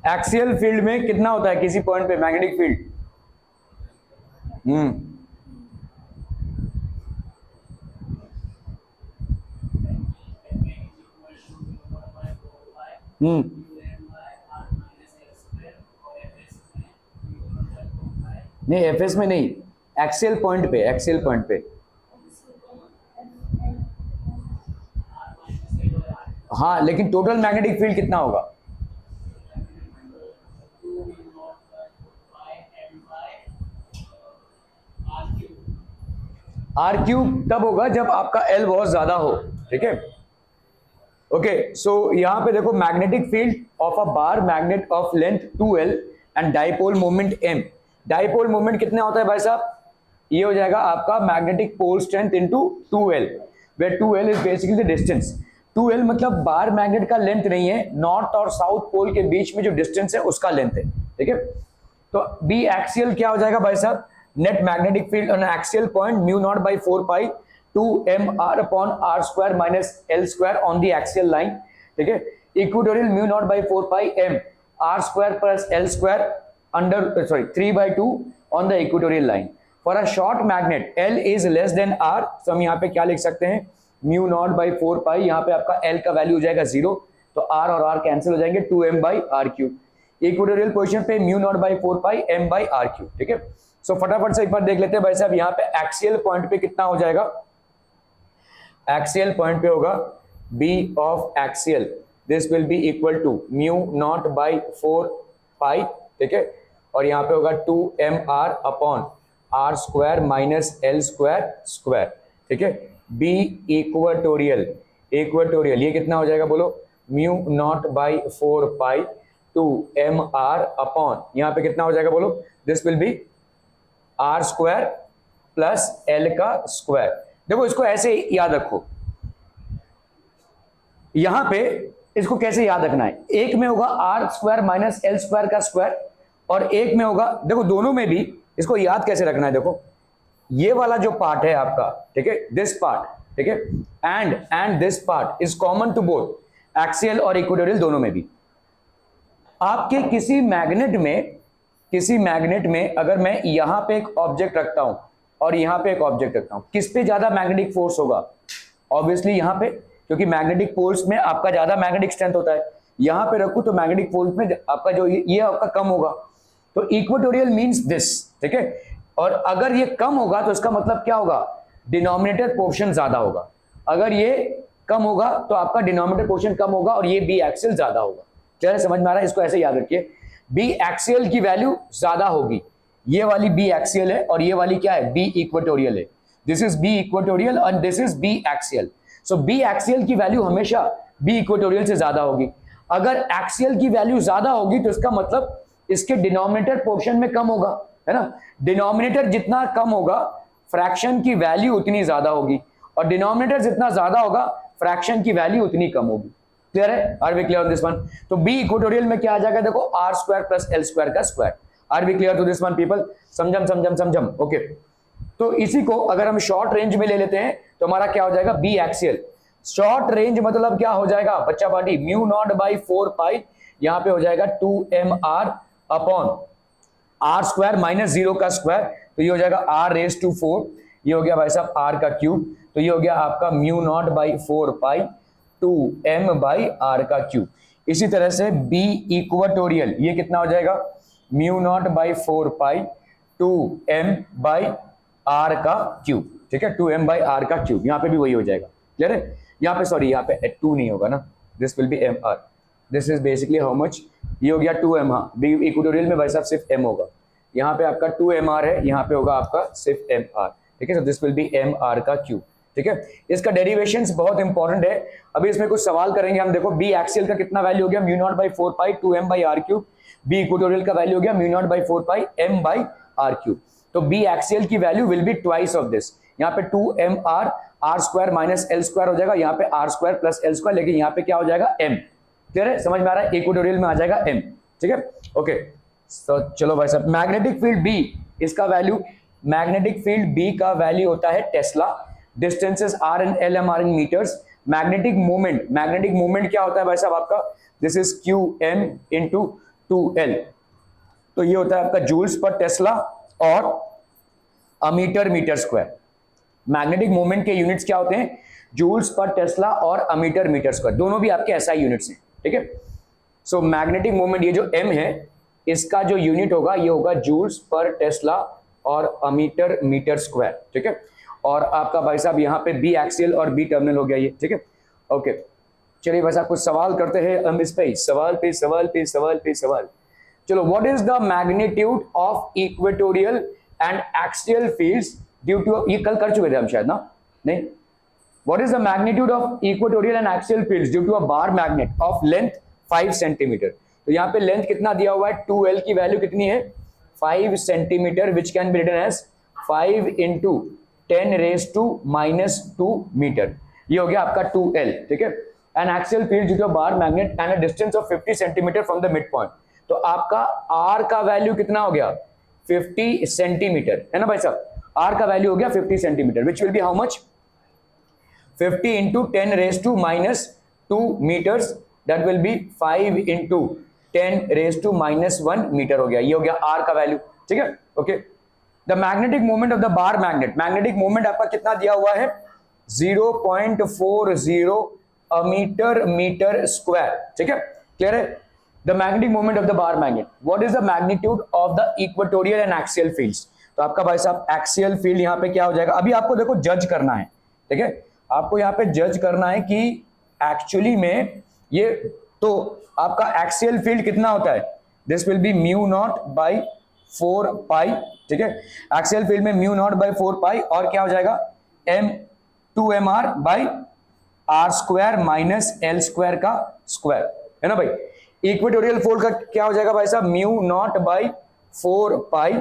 Axial field में कितना होता है किसी पॉइंट पे मैग्नेटिक फील्ड? हम्म हम्म नहीं, एफएस में नहीं, एक्सियल पॉइंट पे, एक्सियल पॉइंट पे। हाँ, लेकिन टोटल मैग्नेटिक फील्ड कितना होगा? आर क्यूब तब होगा जब आपका एल बहुत ज्यादा हो, ठीक है। ओके, सो यहां पे देखो, magnetic field of a bar magnet of length 2l and dipole moment m। Dipole moment कितना होता है भाई साहब? ये हो जाएगा आपका magnetic pole strength into 2l, where 2l is basically the distance. 2l मतलब बार मैग्नेट का लेंथ नहीं है, नॉर्थ और साउथ पोल के बीच में जो डिस्टेंस है उसका लेंथ है, ठीक है। तो बी एक्सियल क्या हो जाएगा भाई साहब? Net magnetic field on axial point mu naught by 4 pi 2mr upon r square minus l square on the axial line, ठीक है। Equatorial mu naught by 4 pi m r square plus l square under 3/2 on the equatorial line. For a short magnet l is less than r, तो हम यहाँ पे क्या लिख सकते हैं? म्यू नॉट बाई 4 पाई, यहाँ पे आपका l का वैल्यू हो जाएगा 0, तो r और r कैंसिल हो जाएंगे, 2m by R cube. Equatorial position पे mu not by 4 pi m by R cube, ठीक है। सो फटाफट से एक बार देख लेते हैं भाई साहब, यहाँ पे एक्सियल पॉइंट पे कितना हो जाएगा? एक्सियल पॉइंट पे होगा b of axial, this will be equal to mu not by 4 pi, ठीक है, और यहाँ पे होगा 2mr upon r square minus l square square, ठीक है। b इक्वेटोरियल, इक्वेटोरियल ये कितना हो जाएगा बोलो? Mu naught by 4 pi 2mr upon यहाँ पे कितना हो जाएगा बोलो? This will B r square plus l का स्क्वायर। देखो इसको ऐसे याद रखो, यहां पे इसको कैसे याद रखना है? एक में होगा R square minus L square का स्क्वायर, और एक में होगा, देखो दोनों में भी इसको याद कैसे रखना है? देखो ये वाला जो पार्ट है आपका, ठीक है, दिस पार्ट, ठीक है, and this part is common to both axial और इक्वेटोरियल दोनों में भी। आपके किसी मैग्नेट में अगर मैं यहां पे एक ऑब्जेक्ट रखता हूं और यहां पे एक ऑब्जेक्ट रखता हूं, किस पे ज्यादा मैग्नेटिक फोर्स होगा? ऑब्वियसली यहां पे, क्योंकि मैग्नेटिक पोल्स में आपका ज्यादा मैग्नेटिक स्ट्रेंथ होता है। यहां पे रखूं तो मैग्नेटिक पोल्स में आपका जो ये आपका कम होगा, तो इक्वेटोरियल मींस दिस, ठीक है। और अगर ये कम होगा तो इसका मतलब क्या होगा? डिनोमिनेटर पोर्शन ज्यादा होगा। अगर ये कम होगा तो आपका डिनोमिनेटर पोर्शन कम होगा और ये बी एक्सियल ज्यादा होगा। चलिए समझ में आ रहा है? इसको ऐसे याद रखिए, बी एक्सियल की वैल्यू ज्यादा होगी, ये वाली बी एक्सियल है और ये वाली क्या है? बी इक्वेटोरियल है। This is B equatorial and this is B axial. So B axial की वैल्यू हमेशा बी इक्वेटोरियल से ज्यादा होगी। अगर एक्सियल की वैल्यू ज्यादा होगी तो इसका मतलब इसके डिनोमिनेटर पोर्शन में कम होगा, है ना। डिनोमिनेटर जितना कम होगा फ्रैक्शन की वैल्यू उतनी ज्यादा होगी, और डिनोमिनेटर जितना ज्यादा होगा फ्रैक्शन की वैल्यू उतनी कम होगी। क्लियर है? Are we clear on this one? तो बी इक्वेटोरियल में क्या आ जाएगा? देखो R square plus L square का square. Are we clear to this one people? समझम ओके। तो इसी को अगर हम शॉर्ट रेंज में ले लेते हैं तो हमारा क्या हो जाएगा? B axial. शॉर्ट रेंज मतलब क्या हो जाएगा बच्चा party? Mu naught by 4 pi, यहां पे हो जाएगा 2mr upon R square minus 0 का स्क्वायर, तो ये हो जाएगा r रेज टू 4, ये हो गया भाई साहब r का क्यूब, तो ये हो गया आपका mu naught by 4 pi 2m by r का क्यूब। इसी तरह से b इक्वेटोरियल ये कितना हो जाएगा? Mu naught by 4 pi 2m by r का क्यूब, ठीक है, 2m बाई r का क्यूब। यहाँ पे भी वही हो जाएगा। क्लियर है? यहाँ पे सॉरी, यहाँ पे 2 नहीं होगा ना, this will B mr, this is basically how much? ये हो गया 2m। हाँ, बी इक्वेटोरियल में भाई साहब सिर्फ m होगा, यहाँ पे आपका 2mr है, यहाँ पे होगा आपका सिर्फ mr, ठीक है। So this will B mr का क्यूब, ठीक है। इसका डेरिवेशंस बहुत इंपॉर्टेंट है, अभी इसमें कुछ सवाल करेंगे हम। देखो बी एक्सियल का कितना वैल्यू हो गया? Mu not by 4 pi 2m by R cube. B equatorial का वैल्यू हो गया mu not by 4 pi m by R cube. तो बी एक्सियल की value will be twice of this. यहाँ पे 2mr R square minus L square हो जाएगा, यहाँ पे R square plus L square, लेकिन यहाँ पे क्या हो जाएगा? m। क्लियर है? समझ में आ रहा है? इक्वेटोरियल में आ जाएगा m, ठीक है, ओके। तो चलो भाई साहब, मैग्नेटिक फील्ड बी, इसका वैल्यू, मैग्नेटिक फील्ड बी का वैल्यू होता है tesla. Distances R and L M are in metres. Magnetic moment क्या होता है भाई साहब आपका? This is Q M into 2L। तो ये होता है आपका जूल्स पर टेस्ला और ampere metre square. Magnetic moment के यूनिट्स क्या होते हैं? जूल्स पर टेस्ला और अमीटर मीटर स्क्वायर, दोनों भी आपके एसआई यूनिट्स हैं, ठीक है। सो मैग्नेटिक मोमेंट ये जो m है इसका जो यूनिट होगा ये होगा जूल्स पर टेस्ला और अमीटर मीटर स्क्वायर, ठीक है। और आपका भाई साहब यहाँ पे बी एक्सियल और बी टर्मिनल हो गया ये, ठीक है। ओके, चलिए भाई साहब कुछ सवाल करते हैं हम इस पे, सवाल पे सवाल पे सवाल पे सवाल। चलो, what is the magnitude of equatorial and axial fields due to, ये कल कर चुके थे हम शायद ना, नहीं। What is the magnitude of equatorial and axial fields due to a bar magnet of length 5 centimetre. तो यहाँ पे लेंथ कितना दिया हुआ है? 2L की वैल्यू कितनी है? 5 centimetre, which can be written as 5 into 10 raise to -2 metre. ये हो गया आपका 2L, ठीक है। An axial field due to a bar magnet and a distance of 50 centimetre from the mid point. तो आपका R का वैल्यू कितना हो गया? 50 सेंटीमीटर, है ना भाई साहब। R का वैल्यू हो गया 50 centimetre, which will be how much? 50 into 10 raise to -2 metres, that will be 5 into 10 raise to -1 metre हो गया। ये हो गया R का वैल्यू, ठीक है। Okay, the magnetic moment of the bar magnet, magnetic moment आपका कितना दिया हुआ है? 0.40 मीटर मीटर स्क्वायर, ठीक है। क्लियर है? The magnetic moment of the bar magnet, what is the magnitude of the equatorial and axial fields. तो आपका भाई साहब एक्सियल फील्ड यहाँ पे क्या हो जाएगा? अभी आपको देखो जज करना है, ठीक है। आपको यहाँ पे जज करना है कि एक्चुअली में ये, तो आपका एक्सियल फील्ड कितना होता है? This will be mu not by 4 pi, ठीक है। एक्सियल फील्ड में म्यू नॉट बाई 4 पाई और क्या हो जाएगा? m2mr by r square minus l square का स्क्वायर, है ना भाई। इक्वेटोरियल फोल्ड का क्या हो जाएगा भाई साहब? म्यू नॉट बाई 4 पाई,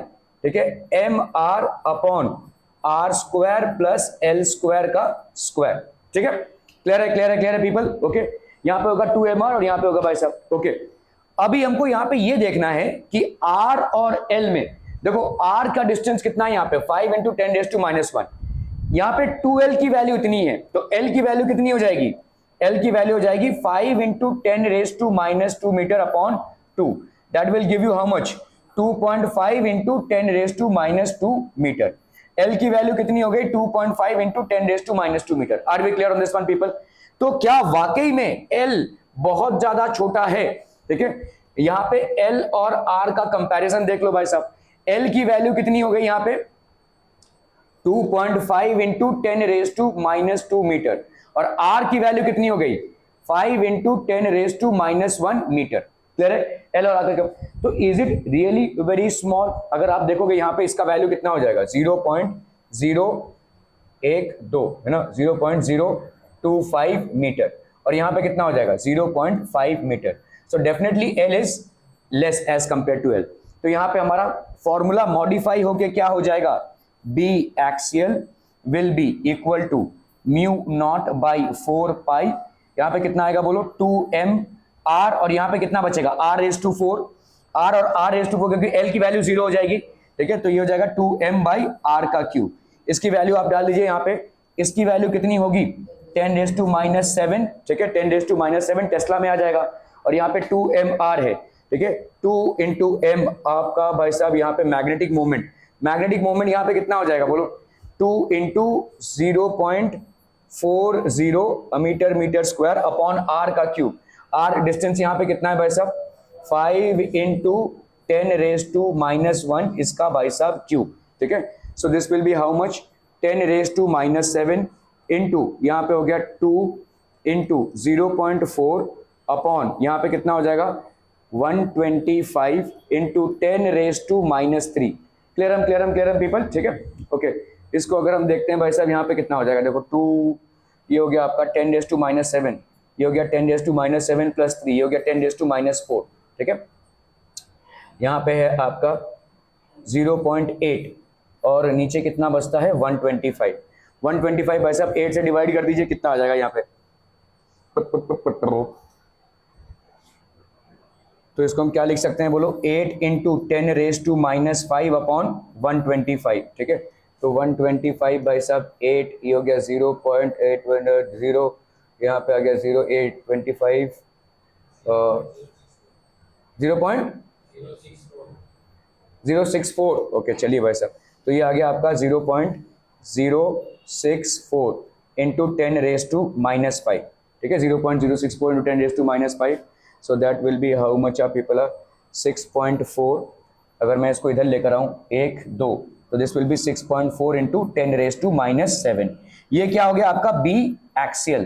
ठीक है, mr upon r square plus l square का स्क्वायर, ठीक है। क्लियर है, क्लियर है, क्लियर है पीपल। ओके, यहाँ पे होगा 2mr और यहाँ पे होगा भाई साहब। ओके, अभी हमको यहाँ पे ये देखना है कि r और l में, देखो r का डिस्टेंस कितना है यहाँ पे? 5 इंटू 10 रेज टू -1। यहाँ पे 2L की वैल्यू इतनी है, तो L की वैल्यू कितनी हो जाएगी? L की वैल्यू हो जाएगी 5 into 10 raise to -2 metre upon 2, that will give you how much? 2.5 into 10 raise to -2 metre. L की वैल्यू कितनी हो गई? 2.5 into 10 raise to -2 metre. Are we clear on this one people? तो क्या वाकई में L बहुत ज्यादा छोटा है? ठीक है, यहाँ पे L और R का कंपैरिजन देख लो भाई साहब। L की वैल्यू कितनी हो गई यहाँ पे? 2.5 इंटू 10 रेज टू -2 मीटर, और R की वैल्यू कितनी हो गई? 5 into 10 raise to -1 metre. Clear है? L और R का, तो is it really very small? अगर आप देखोगे यहाँ पे इसका वैल्यू कितना हो जाएगा? 0.012, है ना, 0.025 मीटर, और यहाँ पे कितना हो जाएगा? 0.5 metre. So definitely L is less as compare to L। तो यहाँ पे हमारा फॉर्मूला मॉडिफाई होके क्या हो जाएगा? B axial will be equal to mu naught by 4 pi, यहाँ पे कितना आएगा बोलो? 2m r, और यहाँ पे कितना बचेगा? r raised to 4, r और r raised to 4, क्योंकि l की वैल्यू 0 हो जाएगी, ठीक है। तो ये हो जाएगा 2m by r का क्यूब। इसकी वैल्यू आप डाल दीजिए यहाँ पे, इसकी वैल्यू कितनी होगी? 10 raised to -7, ठीक है, 10 raised to -7 टेस्ला में आ जाएगा, और यहाँ पे 2mr है, ठीक है। 2 इंटू m आपका भाई साहब यहाँ पे मैग्नेटिक मोमेंट, मैग्नेटिक मोमेंट यहाँ पे कितना हो जाएगा बोलो? 2 into 0.40 metre metre square upon r का क्यूब। r डिस्टेंस यहाँ पे कितना है भाई साहब? 5 इंटू 10 रेज टू -1 इसका भाई साहब क्यूब, ठीक है। So this will be how much? 10 raise to -7 into यहाँ पे हो गया 2 इंटू 0.4 अपॉन यहाँ पे कितना हो जाएगा? 125 into 10 raise to -3। Clear people, ठीक है। ओके, इसको अगर हम देखते हैं भाई साहब यहाँ पे कितना हो जाएगा? देखो 2, ये हो गया आपका 10 रेज टू -7, ये हो गया 10 रेज टू -7 प्लस 3, ये हो गया 10 रेज टू -4, ठीक है। यहाँ पे है आपका 0.8, और नीचे कितना बचता है? 125। 125 भाई साहब 8 से डिवाइड कर दीजिए, कितना आ जाएगा यहाँ पे? तो इसको हम क्या लिख सकते हैं बोलो? 8 इंटू 10 रेज टू -5 अपॉन 125, ठीक है। तो 125 भाई साहब 8, ये हो गया 0.810, यहाँ पे आ गया 0.825, 0.064। ओके चलिए भाई साहब, तो ये आ गया आपका 0.064 इंटू 10⁻⁻5। ठीक है, 0.064 into 10⁻⁻5, so that will be how much आप पीपल आर 6.4। अगर मैं इसको इधर लेकर आऊँ 1 2, तो दिस विल बी 6.4 इंटू 10⁻⁻7। ये क्या हो गया आपका बी एक्सियल।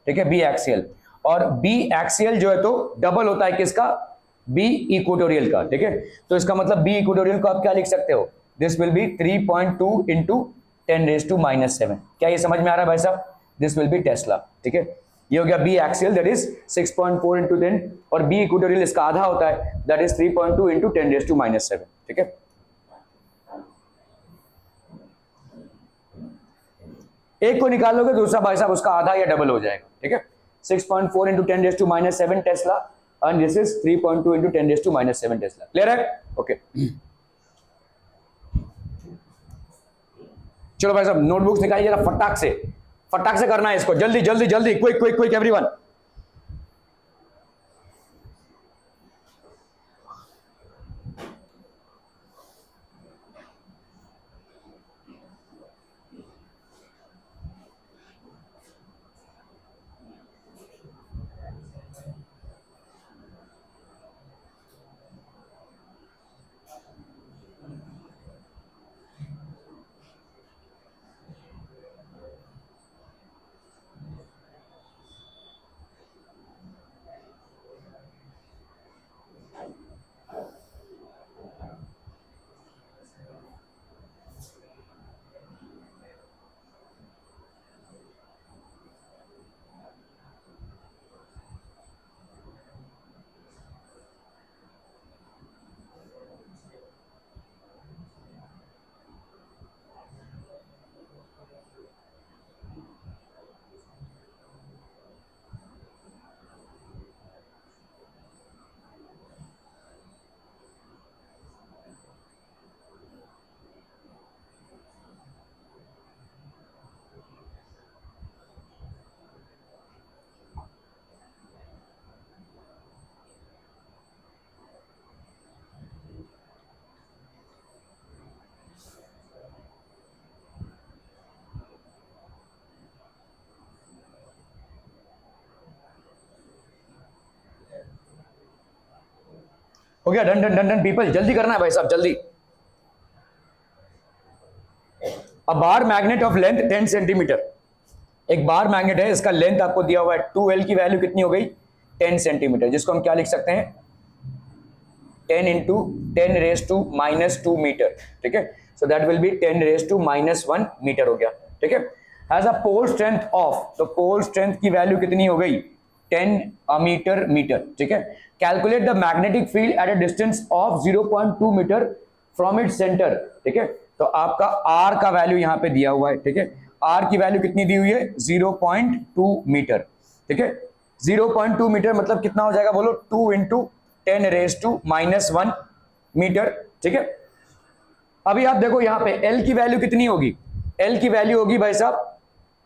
ठीक है, बी एक्सियल, और बी एक्सियल जो है तो डबल होता है किसका, बी इक्वेटोरियल का। ठीक है, तो इसका मतलब बी इक्वेटोरियल को आप क्या लिख सकते हो, दिस विल बी 3.2 इंटू 10⁻⁻7। क्या ये समझ में आ रहा है भाई साहब, दिस विल बी टेस्ला। ठीक है, ये हो गया B axial that is 6.4 into 10, और बी इक्वेटोरियल इसका आधा होता है दैट इज 3.2 इंटू 10⁻⁻7। ठीक है, एक को निकालोगे दूसरा भाई साहब उसका आधा या डबल हो जाएगा। ठीक है, 6.4 into 10⁻⁻7 Tesla, and this is 3.2 into 10⁻⁻7 Tesla. Clear है? ओके, चलो भाई साहब नोटबुक्स निकालिए जरा, फटाक से करना है इसको, जल्दी जल्दी जल्दी, क्विक क्विक क्विक एवरीवन। हो गया, done done done done people, जल्दी करना है भाई साहब जल्दी। A bar magnet of length 10 centimetre, एक बार मैग्नेट है, इसका लेंथ आपको दिया हुआ है 2L की वैल्यू कितनी हो गई 10 सेंटीमीटर, जिसको हम क्या लिख सकते हैं 10 इंटू 10⁻⁻2 मीटर। ठीक है, so that will be 10⁻⁻1 metre हो गया। ठीक है, has a pole strength of, तो पोल स्ट्रेंथ की वैल्यू कितनी हो गई 10 मीटर। ठीक है, calculate the magnetic field at a distance of 0.2 metre from its centre. ठीक है, तो आपका आर का वैल्यू यहां पे दिया हुआ है। ठीक है, आर की वैल्यू कितनी दी हुई है 0.2 मीटर। ठीक है, 0.2 मीटर मतलब कितना हो जाएगा बोलो, 2 इंटू 10⁻⁻1 मीटर। ठीक है, अभी आप देखो यहां पे L की वैल्यू कितनी होगी, L की वैल्यू होगी भाई साहब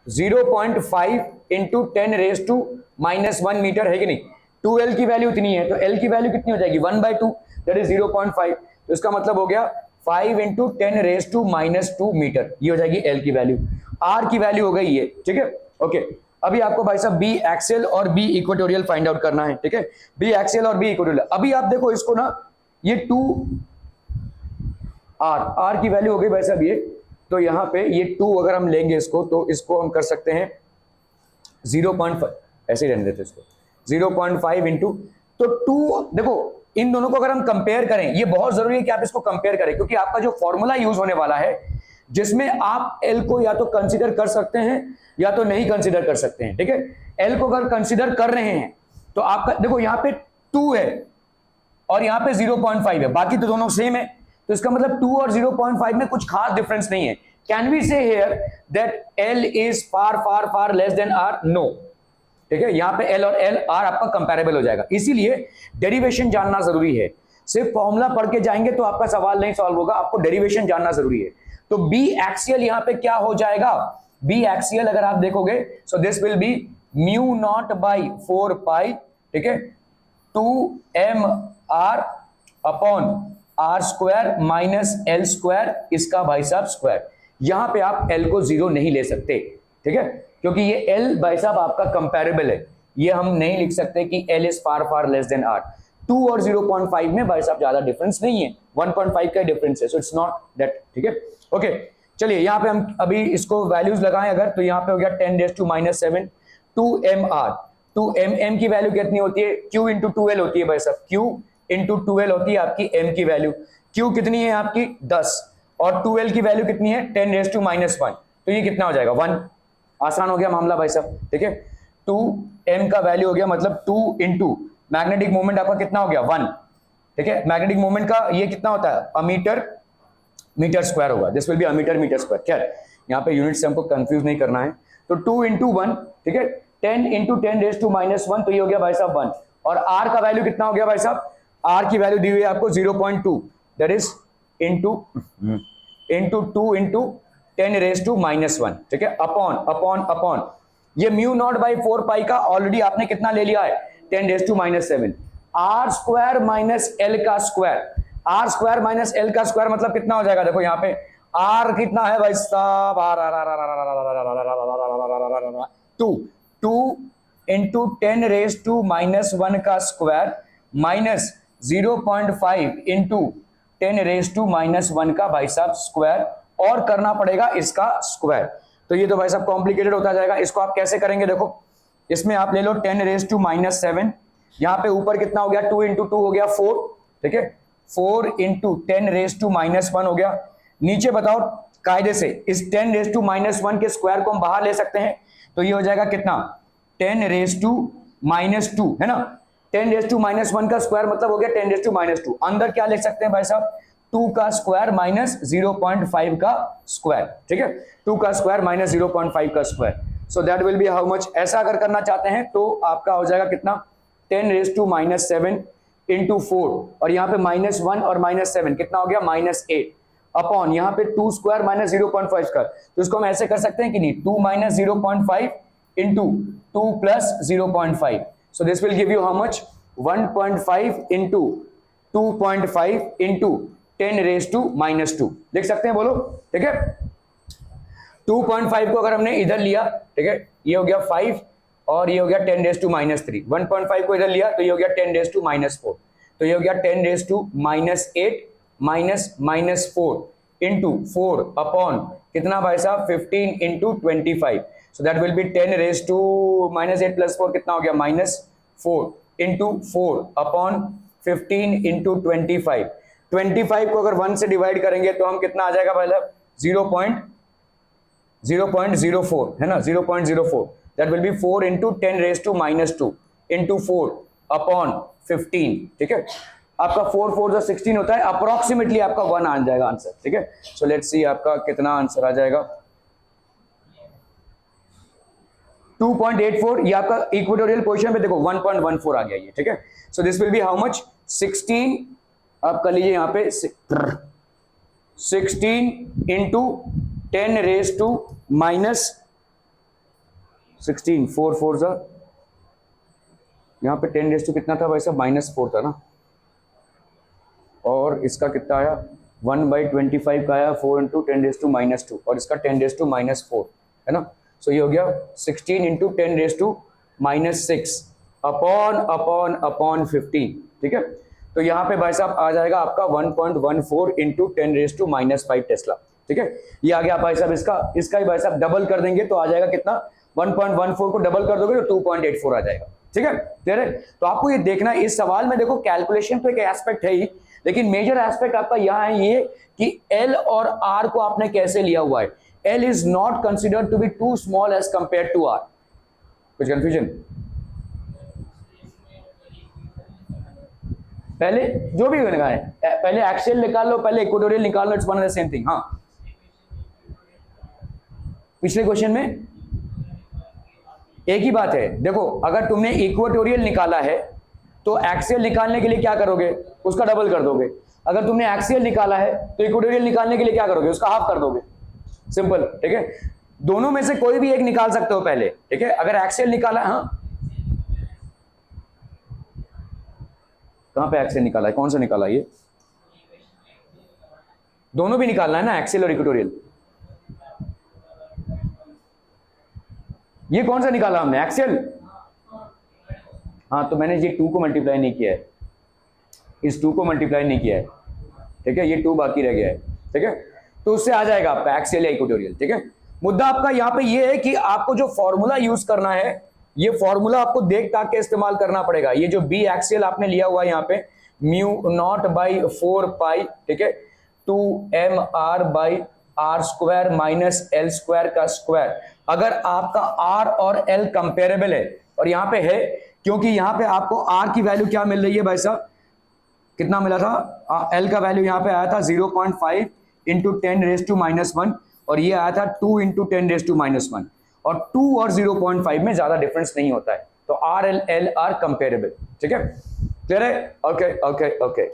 0.5 इंटू 10⁻⁻1 मीटर, है कि नहीं। 2L की वैल्यू इतनी है तो L की वैल्यू कितनी हो जाएगी 1/2, दैट इज 0.5, तो इसका मतलब हो गया 5 इंटू 10⁻⁻2 मीटर, ये हो जाएगी L की वैल्यू। R की वैल्यू हो गई ये। ठीक है, ओके, अभी आपको भाई साहब बी एक्सियल और बी इक्वेटोरियल फाइंड आउट करना है। ठीक है, बी एक्सियल और बी इक्वेटोरियल, अभी आप देखो इसको ना, ये 2R की वैल्यू हो गई भाई साहब ये, तो यहाँ पे ये 2 अगर हम लेंगे इसको, तो इसको हम कर सकते हैं 0.5, ऐसे ही रहने देते इसको 0.5 इंटू, तो 2, देखो इन दोनों को अगर हम कंपेयर करें, ये बहुत जरूरी है कि आप इसको कंपेयर करें, क्योंकि आपका जो फॉर्मूला यूज होने वाला है जिसमें आप L को या तो कंसीडर कर सकते हैं या तो नहीं कंसीडर कर सकते हैं। ठीक है, L को अगर कंसीडर कर रहे हैं तो आपका देखो यहाँ पे 2 है और यहाँ पे 0.5 है, बाकी तो दोनों सेम है, तो इसका मतलब 2 और 0.5 में कुछ खास डिफरेंस नहीं है। Can we say here that L is far far far less than R? No. ठीक है, यहाँ पे L और L R आपका कंपैरेबल हो जाएगा, इसीलिए डेरिवेशन जानना जरूरी है। सिर्फ फॉर्मूला पढ़ के जाएंगे तो आपका सवाल नहीं सॉल्व होगा, आपको डेरिवेशन जानना जरूरी है। तो बी एक्सियल यहाँ पे क्या हो जाएगा, बी एक्सियल अगर आप देखोगे, so this will be mu not by 4 pi, ठीक है, 2m R upon R square minus L square, इसका भाई साहब स्क्वायर। यहां पे आप एल को 0 नहीं ले सकते, ठीक है, क्योंकि ये एल भाई साहब आपका कंपैरेबल है, ये हम नहीं लिख सकते कि L is far far less than R. 2 और 0.5 में भाई साहब ज्यादा डिफरेंस नहीं है, 1.5 का डिफरेंस है, सो इट्स नॉट दैट, ठीक है। ओके चलिए यहां पे हम अभी इसको वैल्यूज लगाएं अगर, तो यहां पे हो गया 10⁻⁻⁷ 2mr। 2m की वैल्यू कितनी होती है, q इंटू 2l होती है भाई साहब, q इंटू 2l होती है आपकी m की वैल्यू। q कितनी है आपकी 10 और 2l की वैल्यू कितनी है 10⁻⁻⁴, तो ये कितना हो जाएगा 1। आसान हो गया मामला भाई साहब, ठीक है। 2m का वैल्यू हो गया मतलब 2 इंटू मैग्नेटिक मोमेंट आपका कितना हो गया 1, ठीक है। मैग्नेटिक मोमेंट का ये कितना होता है अमीटर मीटर स्क्वायर होगा, this will be ampere metre square. क्या यहाँ पे यूनिट से हमको कंफ्यूज नहीं करना है, तो 2 इंटू 1, ठीक है, 10 इंटू 10⁻⁻�1, तो ये हो गया भाई साहब 1। और r का वैल्यू कितना हो गया भाई साहब, r की वैल्यू दी हुई है आपको 0.2, दैट इज इंटू 2 इंटू 10⁻⁻1, ठीक है, अपॉन अपॉन अपॉन ये म्यू नॉट बाई 4 पाई का ऑलरेडी आपने कितना ले लिया है 10⁻⁻⁷, आर स्क्वायर माइनस एल का square. R square minus L का स्क्वायर मतलब कितना हो जाएगा, देखो यहाँ पे आर कितना है भाई साहब, टू इंटू 10⁻⁻1 का स्क्वायर माइनस 0.5 इंटू 10⁻⁻1 का भाई साहब स्क्वायर, और करना पड़ेगा इसका स्क्वायर। तो ये तो भाई साहब कॉम्प्लिकेटेड होता जाएगा, इसको आप कैसे करेंगे, देखो इसमें आप ले लो 10⁻⁻⁷, यहाँ पे ऊपर कितना हो गया 2 इंटू 2 हो गया 4, ठीक है, 4 इंटू 10⁻⁻1 हो गया। नीचे बताओ कायदे से इस 10⁻⁻1 के स्क्वायर को हम बाहर ले सकते हैं, तो ये हो जाएगा कितना 10⁻⁻2 है ना। 10⁻⁻1 का स्क्वायर मतलब हो गया 10⁻⁻2, अंदर क्या लिख सकते हैं भाई साहब 2 का स्क्वायर माइनस 0.5 का स्क्वायर, ठीक है, 2 का स्क्वायर माइनस 0.5 का square, so that will be how much. ऐसा अगर करना चाहते हैं तो आपका हो जाएगा कितना 10⁻⁻7 इंटू 4, और यहाँ पे -1 और -7 कितना हो गया -8, अपॉन यहाँ पे 2 स्क्वायर माइनस 0.5 स्क्वायर, तो इसको हम ऐसे कर सकते हैं कि नहीं 2 minus 0.5 into 2 plus 0.5, so this will give you how much 1.5 into 2.5 into 10⁻⁻2 लिख सकते हैं, बोलो, ठीक है। 2.5 को अगर हमने इधर लिया, ठीक है, ये हो गया 5 और ये हो गया 10⁻⁻3, 1.5 को इधर लिया तो ये हो गया 10⁻⁻4, तो ये हो गया 10⁻⁸ माइनस 4 इंटू 4 अपॉन कितना भाई साहब 15 into 25, so that will B 10⁻⁻8 plus 4 कितना हो गया -4 इंटू 4 अपॉन 15 इंटू 25। 25 को अगर 1 से डिवाइड करेंगे तो हम कितना आ जाएगा भाई साहब 0.04 है ना, 0.04, that will be 4 into 10⁻⁻2 into 4 upon 15, ठीक है। आपका 4 4 जो 16 होता है, अप्रोक्सीमेटली आपका 1 आ जाएगा आंसर, ठीक है। सो लेट्स सी आपका कितना आंसर आ जाएगा 2.84, ये आपका इक्वेटोरियल पोजीशन पे देखो 1.14 आ गया ये, ठीक है। So this will be how much 16, आप कर लीजिए यहाँ पे 16 इंटू 10⁻⁻16, 4 4 सा यहाँ पे 10⁻⁻ कितना था भाई साहब -4 था ना, और इसका कितना आया 1/25 का आया 4 इंटू 10⁻⁻2 और इसका 10⁻⁻4 है ना, सो ये हो गया 16 इंटू 10⁻⁻6 अपॉन अपॉन अपॉन 15, ठीक है। तो यहाँ पे भाई साहब आ जाएगा आपका 1.14 इंटू 10⁻⁻5 टेस्ला, ठीक है। ये आ गया भाई साहब इसका ही भाई साहब डबल कर देंगे तो आ जाएगा कितना 1.14 को डबल कर दोगे तो 2.84 आ जाएगा, ठीक है, क्लियर है। तो आपको ये देखना इस सवाल में, देखो कैलकुलेशन तो एक एस्पेक्ट है ही, लेकिन मेजर एस्पेक्ट आपका यहाँ है ये कि L और R को आपने कैसे लिया हुआ है। L is not considered to be too small as compare to R। कुछ कंफ्यूजन? पहले जो भी निकाले, पहले एक्सियल निकाल लो, पहले इक्वेटोरियल निकाल लो, it's one and the same thing. हाँ, पिछले क्वेश्चन में एक ही बात है, देखो अगर तुमने इक्वेटोरियल निकाला है तो एक्सियल निकालने के लिए क्या करोगे, उसका डबल कर दोगे। अगर तुमने एक्सियल निकाला है तो इक्वेटोरियल निकालने के लिए क्या करोगे, उसका हाफ कर दोगे, सिंपल, ठीक है। दोनों में से कोई भी एक निकाल सकते हो पहले, ठीक है। अगर एक्सियल निकाला, हाँ कहाँ पे एक्सेल निकाला है, कौन सा निकाला है? ये दोनों भी निकालना है ना, एक्सेल और इक्वेटोरियल। ये कौन सा निकाला हमने, एक्सेल? हाँ, तो मैंने ये 2 को मल्टीप्लाई नहीं किया है, इस 2 को मल्टीप्लाई नहीं किया है, ठीक है, ये 2 बाकी रह गया है, ठीक है, तो उससे आ जाएगा आपका एक्सेल या इक्वेटोरियल, ठीक है। मुद्दा आपका यहाँ पे ये है कि आपको जो फॉर्मूला यूज करना है, ये फॉर्मूला आपको देख ताक के इस्तेमाल करना पड़ेगा। ये जो बी एक्सेल आपने लिया हुआ है यहाँ पे, म्यू नॉट बाई 4 पाई, ठीक है, 2mr by R square minus L square का स्क्वायर। अगर आपका आर और एल कंपेरेबल है, और यहाँ पे है, क्योंकि यहाँ पे आपको आर की वैल्यू क्या मिल रही है भाई साहब, कितना मिला था, एल का वैल्यू यहाँ पे आया था 0.5 इंटू 10⁻⁻⁻1, और ये आया था 2 इंटू 10⁻⁻1, और 2 और 0.5 में ज्यादा डिफरेंस नहीं होता है, तो R L L R comparable, ठीक है, क्लियर है? ओके ओके ओके,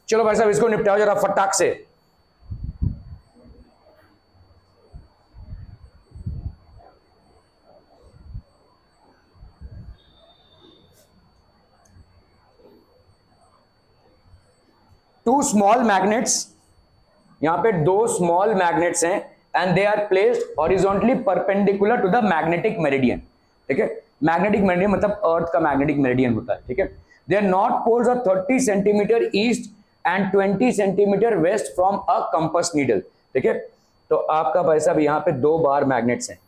चलो भाई साहब इसको निपटाओ जरा फटाक से। टू स्मॉल मैग्नेट्स, यहां पे 2 स्मॉल मैग्नेट्स हैं, and they are placed horizontally perpendicular to the magnetic meridian, ठीक है, मैग्नेटिक मेरिडियन मतलब अर्थ का मैग्नेटिक मेरिडियन होता है, ठीक है। There north poles are 30 centimetre east and 20 centimetre west from a compass needle, ठीक है। तो आपका भाई साहब यहाँ पे 2 बार मैग्नेट्स हैं,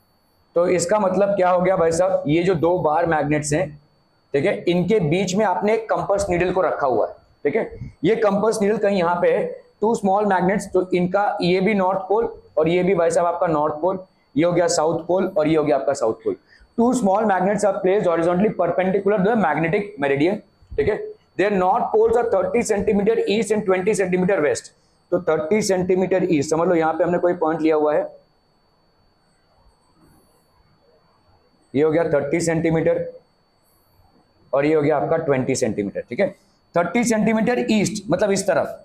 तो इसका मतलब क्या हो गया भाई साहब, ये जो 2 बार मैग्नेट्स हैं, ठीक है, इनके बीच में आपने एक कंपास नीडल को रखा हुआ है, ठीक है, ये कंपास नीडल कहीं यहाँ पे है, 2 स्मॉल मैग्नेट्स, तो इनका ये भी नॉर्थ पोल और ये भी भाई साहब आपका नॉर्थ पोल, ये हो गया साउथ पोल और ये हो गया आपका south pole. 2 small magnets are placed horizontally perpendicular to the magnetic meridian, ठीक है। There north poles are 30 centimetre east and 20 centimetre west, तो 30 सेंटीमीटर ईस्ट, समझ लो यहाँ पे हमने कोई पॉइंट लिया हुआ है, ये हो गया 30 सेंटीमीटर और ये हो गया आपका 20 सेंटीमीटर, ठीक है। 30 सेंटीमीटर ईस्ट मतलब इस तरफ,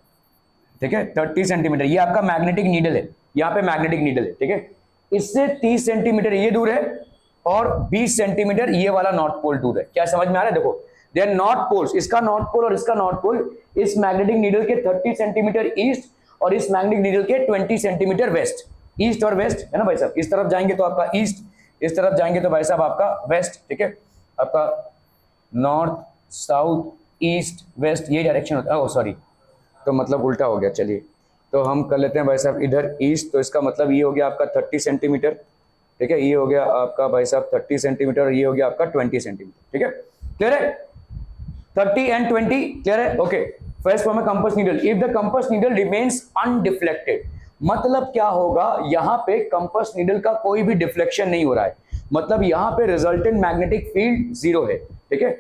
ठीक है, 30 सेंटीमीटर, ये आपका मैग्नेटिक नीडल है, यहाँ पे मैग्नेटिक नीडल है, ठीक है, इससे 30 सेंटीमीटर ये दूर है और 20 सेंटीमीटर ये वाला नॉर्थ पोल दूर है। क्या समझ में आ रहा है? देखो, देयर नॉर्थ पोल्स, इसका नॉर्थ पोल और इसका नॉर्थ पोल इस मैग्नेटिक नीडल के 30 सेंटीमीटर ईस्ट और इस मैग्नेटिक नीडल के 20 सेंटीमीटर वेस्ट, ईस्ट और वेस्ट है ना भाई साहब, इस तरफ जाएंगे तो आपका ईस्ट, इस तरफ जाएंगे तो भाई साहब आपका वेस्ट, ठीक है, आपका नॉर्थ साउथ ईस्ट वेस्ट ये डायरेक्शन होता है, ओह सॉरी, तो मतलब उल्टा हो गया, चलिए तो हम कर लेते हैं भाई साहब इधर ईस्ट, तो इसका मतलब ये हो गया आपका 30 सेंटीमीटर, ठीक है, ये हो गया आपका भाई साहब 30 सेंटीमीटर और ये हो गया आपका 20 सेंटीमीटर, ठीक है, क्लियर है? 30 एंड 20 क्लियर है? ओके, फर्स्ट फॉर्म है compass needle, if the compass needle remains undeflected, मतलब क्या होगा, यहाँ पे कंपास नीडल का कोई भी डिफ्लेक्शन नहीं हो रहा है, मतलब यहाँ पे रिजल्टेंट मैग्नेटिक फील्ड 0 है, ठीक है।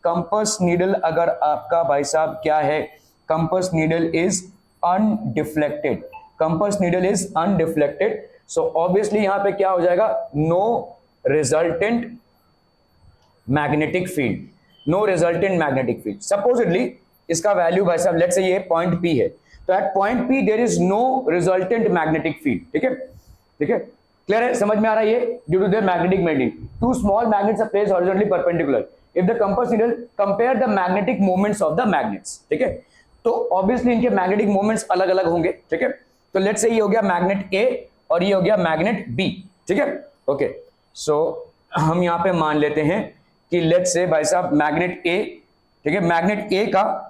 कंपास नीडल अगर आपका भाई साहब क्या है, compass needle is undeflected, compass needle is undeflected, so obviously यहां पे क्या हो जाएगा, no resultant magnetic field, no resultant magnetic field. Supposedly इसका वैल्यू भाई साहब लेट्स से ये पॉइंट P है, तो at point P there is no resultant magnetic field, ठीक है, ठीक है, क्लियर है? समझ में आ रहा है? ये due to their magnetic meridian, 2 small magnets are placed horizontally perpendicular, if the compass needle compare the magnetic movements of the magnets, ठीक है, तो ऑब्वियसली इनके मैग्नेटिक मूवमेंट्स अलग अलग होंगे, ठीक है, तो लेट्स से ये हो गया मैग्नेट A और ये हो गया मैग्नेट B, ठीक है, ओके, सो हम यहाँ पे मान लेते हैं कि लेट्स से भाई साहब मैग्नेट A, ठीक है, मैग्नेट A का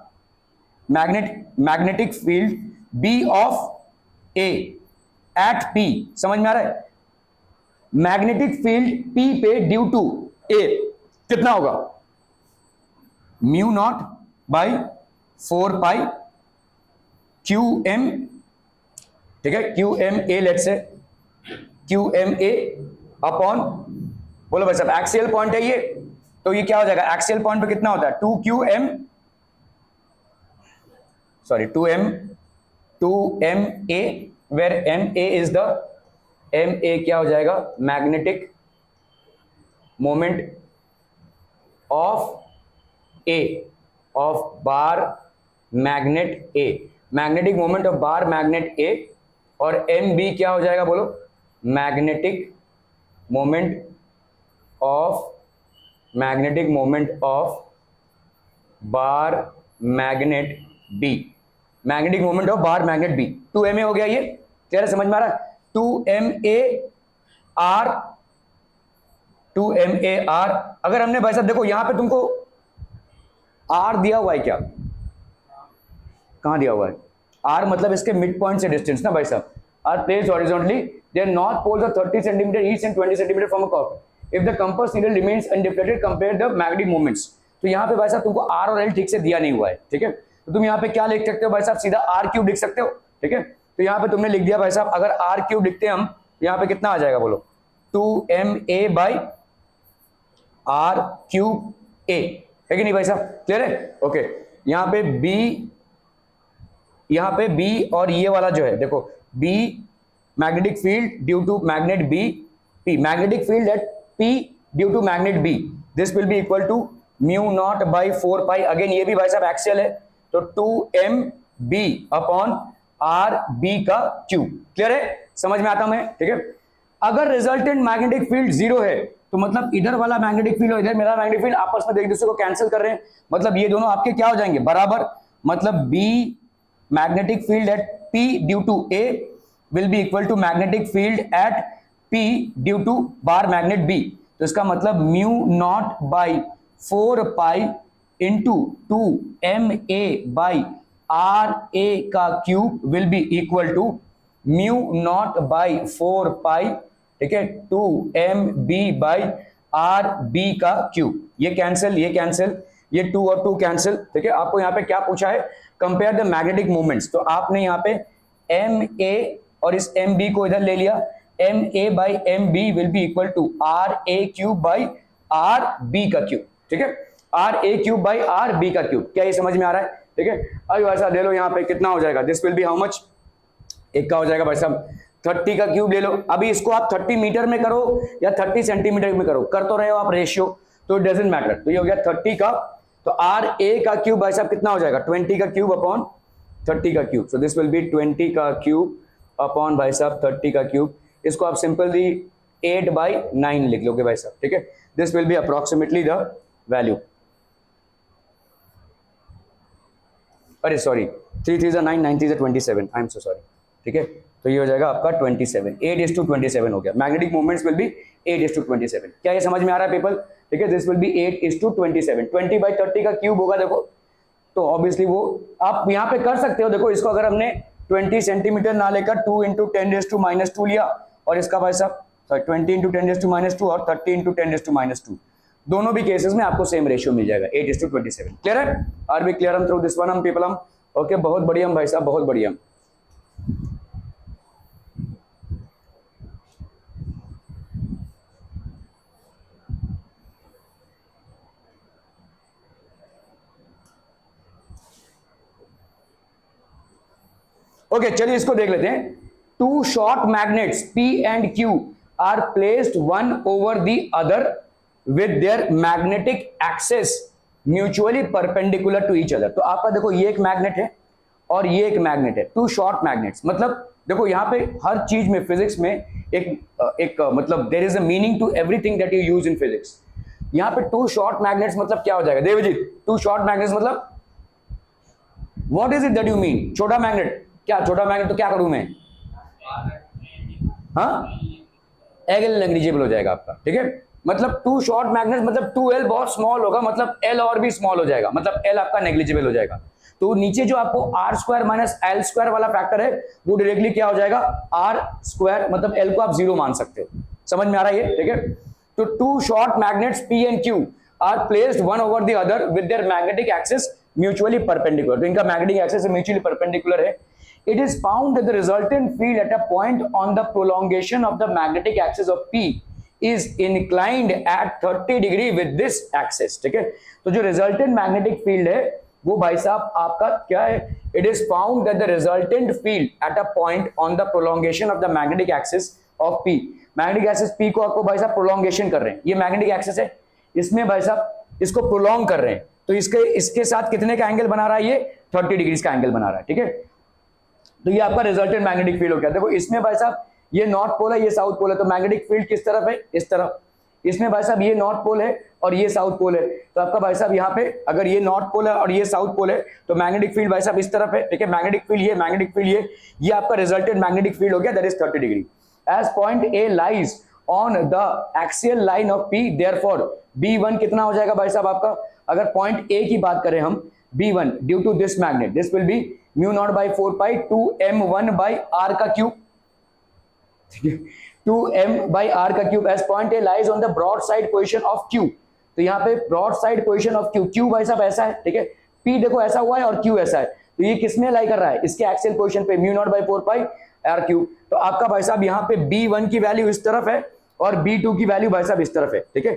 magnetic field B of A at P, समझ में आ रहा है? मैग्नेटिक फील्ड P पे ड्यू टू A कितना होगा, mu not by 4 pi QM, ठीक है, QMA let's say QMA upon, बोलो भाई साहब एक्सियल पॉइंट है ये, तो ये क्या हो जाएगा, एक्सियल पॉइंट पे कितना होता है 2QM, sorry 2MA, where MA is the, MA क्या हो जाएगा, magnetic moment of A, of bar magnet A, magnetic moment of bar magnet A, और MB क्या हो जाएगा बोलो, magnetic magnetic moment of bar magnet B, magnetic moment of bar magnet B 2ma हो गया। ये क्लियर है, समझ में आ रहा है? 2ma r अगर हमने भाई साहब देखो यहां पे तुमको r दिया हुआ है क्या, कहां दिया हुआ है r, मतलब इसके मिड पॉइंट से डिस्टेंस ना भाई साहब, are placed horizontally, there north poles are 30 centimetre each and 20 centimetre from a curve, if the compass needle remains undeflected compare the magnetic moments. तो यहाँ पे भाई साहब तुमको r और l ठीक से दिया नहीं हुआ है, ठीक है, तो तुम यहाँ पे क्या लिख सकते हो भाई साहब, सीधा r क्यूब लिख सकते हो, ठीक है। तो यहाँ पे तुमने लिख दिया भाई साहब, अगर r क्यूब लिखते हैं हम, यहाँ पे कितना आ जाएगा बोलो, 2ma by r cube a, है कि नहीं भाई साहब, क्लियर है? ओके, यहाँ पे b और ये वाला जो है देखो, b magnetic field due to magnet b, p magnetic field at p due to magnet b, this will be equal to mu not by 4 pi, again ये भी भाई साहब एक्सियल है, तो 2mb अपॉन आर बी का cube, clear है, समझ में आता है, ठीक है। अगर रिजल्टेंट मैग्नेटिक फील्ड जीरो है तो मतलब इधर वाला मैग्नेटिक फील्ड और इधर मेरा मैग्नेटिक फील्ड आपस में एक दूसरे को कैंसिल कर रहे हैं, मतलब ये दोनों आपके क्या हो जाएंगे, बराबर, मतलब B magnetic field at P due to A will be equal to magnetic field at P due to bar magnet B, तो इसका मतलब mu not by 4 pi into 2ma by RA का cube will be equal to mu not by 4 pi, ठीक है, 2mb by RB का cube, ये cancel, ये 2 और 2 कैंसिल, ठीक है। आपको यहाँ पे क्या पूछा है, कंपेयर द मैग्नेटिक मोमेंट्स, तो आपने यहाँ पे ma और इस mb को इधर ले लिया, ma by mb will be equal to RA cube by RB का क्यूब, ठीक है, RA क्यूब बाई RB का क्यूब, क्या ये समझ में आ रहा है, ठीक है। अब ऐसा ले लो, यहाँ पे कितना हो जाएगा, this will be how much, एक का हो जाएगा भाई साहब 30 का क्यूब ले लो, अभी इसको आप 30 मीटर में करो या 30 सेंटीमीटर में करो, कर तो रहे हो आप रेशियो, तो इट डजंट मैटर, तो ये हो गया 30 का, तो आर ए का क्यूब भाई साहब कितना हो जाएगा, 20 का क्यूब अपॉन 30 का cube, so this will B 20 का क्यूब अपॉन भाई साहब 30 का क्यूब, इसको आप सिंपली 8/9 लिख लोगे भाई साहब, ठीक है, this will be approximately the value, अरे sorry 3 3 9 9 3 27, I am so sorry, ठीक है, तो ये हो जाएगा आपका 27, 8:27 हो गया, मैग्नेटिक मोमेंट्स विल बी 8:27, क्या ये समझ में आ रहा है पीपल, ठीक है, दिस विल बी 8:27, 20/30 का क्यूब होगा देखो, तो ऑब्वियसली वो आप यहाँ पे कर सकते हो, देखो इसको अगर हमने 20 सेंटीमीटर ना लेकर 2 × 10⁻² लिया, और इसका भाई साहब 20 × 10⁻² और 30 × 10⁻², दोनों भी केसेस में आपको सेम रेशियो मिल जाएगा 8:27, क्लियर है, आर बी क्लियर हम थ्रू दिस वन हम पीपल हम, ओके, बहुत बढ़िया भाई साहब, बहुत बढ़िया। ओके चलिए इसको देख लेते हैं, two short magnets P and Q are placed one over the other with their magnetic axes mutually perpendicular to each other, तो आपका देखो ये एक मैग्नेट है और ये एक मैग्नेट है, टू शॉर्ट मैग्नेट्स, मतलब देखो यहाँ पे हर चीज में फिजिक्स में एक मतलब there is a meaning to everything that you use in physics, यहाँ पे टू शॉर्ट मैग्नेट्स मतलब क्या हो जाएगा देवजीत, टू शॉर्ट मैग्नेट्स मतलब what is it that you mean, छोटा मैग्नेट, क्या छोटा मैग्नेट तो क्या करूं मैं, हाँ एल नेग्लिजिबल हो जाएगा आपका, ठीक है, मतलब टू शॉर्ट मैग्नेट मतलब 2l बहुत स्मॉल होगा, मतलब l और भी स्मॉल हो जाएगा, मतलब l आपका नेग्लिजिबल हो जाएगा, तो नीचे जो आपको r² - l² वाला फैक्टर है वो डायरेक्टली क्या हो जाएगा r², मतलब l को आप 0 मान सकते हो, समझ में आ रहा है ये, ठीक है, तो two short magnets P and Q are placed one over the other with their magnetic axis mutually perpendicular, तो इनका मैग्नेटिक एक्सिस म्यूचुअली परपेंडिकुलर है, it is found that the resultant field at a point on the prolongation of the magnetic axis of P is inclined at 30 degree with this axis, ठीक है, तो जो resultant magnetic field है वो भाई साहब आपका क्या है, it is found that the resultant field at a point on the prolongation of the magnetic axis of P, magnetic axis P को आपको भाई साहब prolongation कर रहे हैं, ये magnetic axis है, इसमें भाई साहब इसको prolong कर रहे हैं, तो इसके साथ कितने का एंगल बना रहा है, ये 30 डिग्री का एंगल बना रहा है, ठीक है, तो ये आपका रिजल्टेंट मैग्नेटिक फील्ड हो गया, देखो इसमें भाई साहब ये नॉर्थ पोल है, ये साउथ पोल है, तो मैग्नेटिक फील्ड किस तरफ है? इस तरफ। इसमें भाई साहब ये नॉर्थ पोल है और ये साउथ पोल है, तो आपका भाई साहब यहाँ पे अगर ये नॉर्थ पोल है और ये साउथ पोल है तो मैग्नेटिक फील्ड भाई साहब इस तरफ है, ठीक है। मैग्नेटिक फील्ड ये, मैग्नेटिक फील्ड ये आपका रिजल्टेंट मैग्नेटिक फील्ड हो गया, that is 30 degree. As point A lies on the axial line of P, therefore B1 कितना हो जाएगा भाई साहब आपका? अगर पॉइंट ए की बात करें हम, B1 due to this magnet, this will be mu not by 4 pi 2m1 by r का क्यूब, ठीक है, 2m बाई r का cube. As point A lies on the broad side position of q, तो यहाँ पे broad side position of q भाई साहब ऐसा है, ठीक है, p देखो ऐसा हुआ है और q ऐसा है, तो ये किसमें लाई कर रहा है? इसके एक्सियल पोजीशन पे, mu not by 4 pi r cube. तो आपका भाई साहब यहाँ पे B1 की वैल्यू इस तरफ है और B2 की वैल्यू भाई साहब इस तरफ है, ठीक है।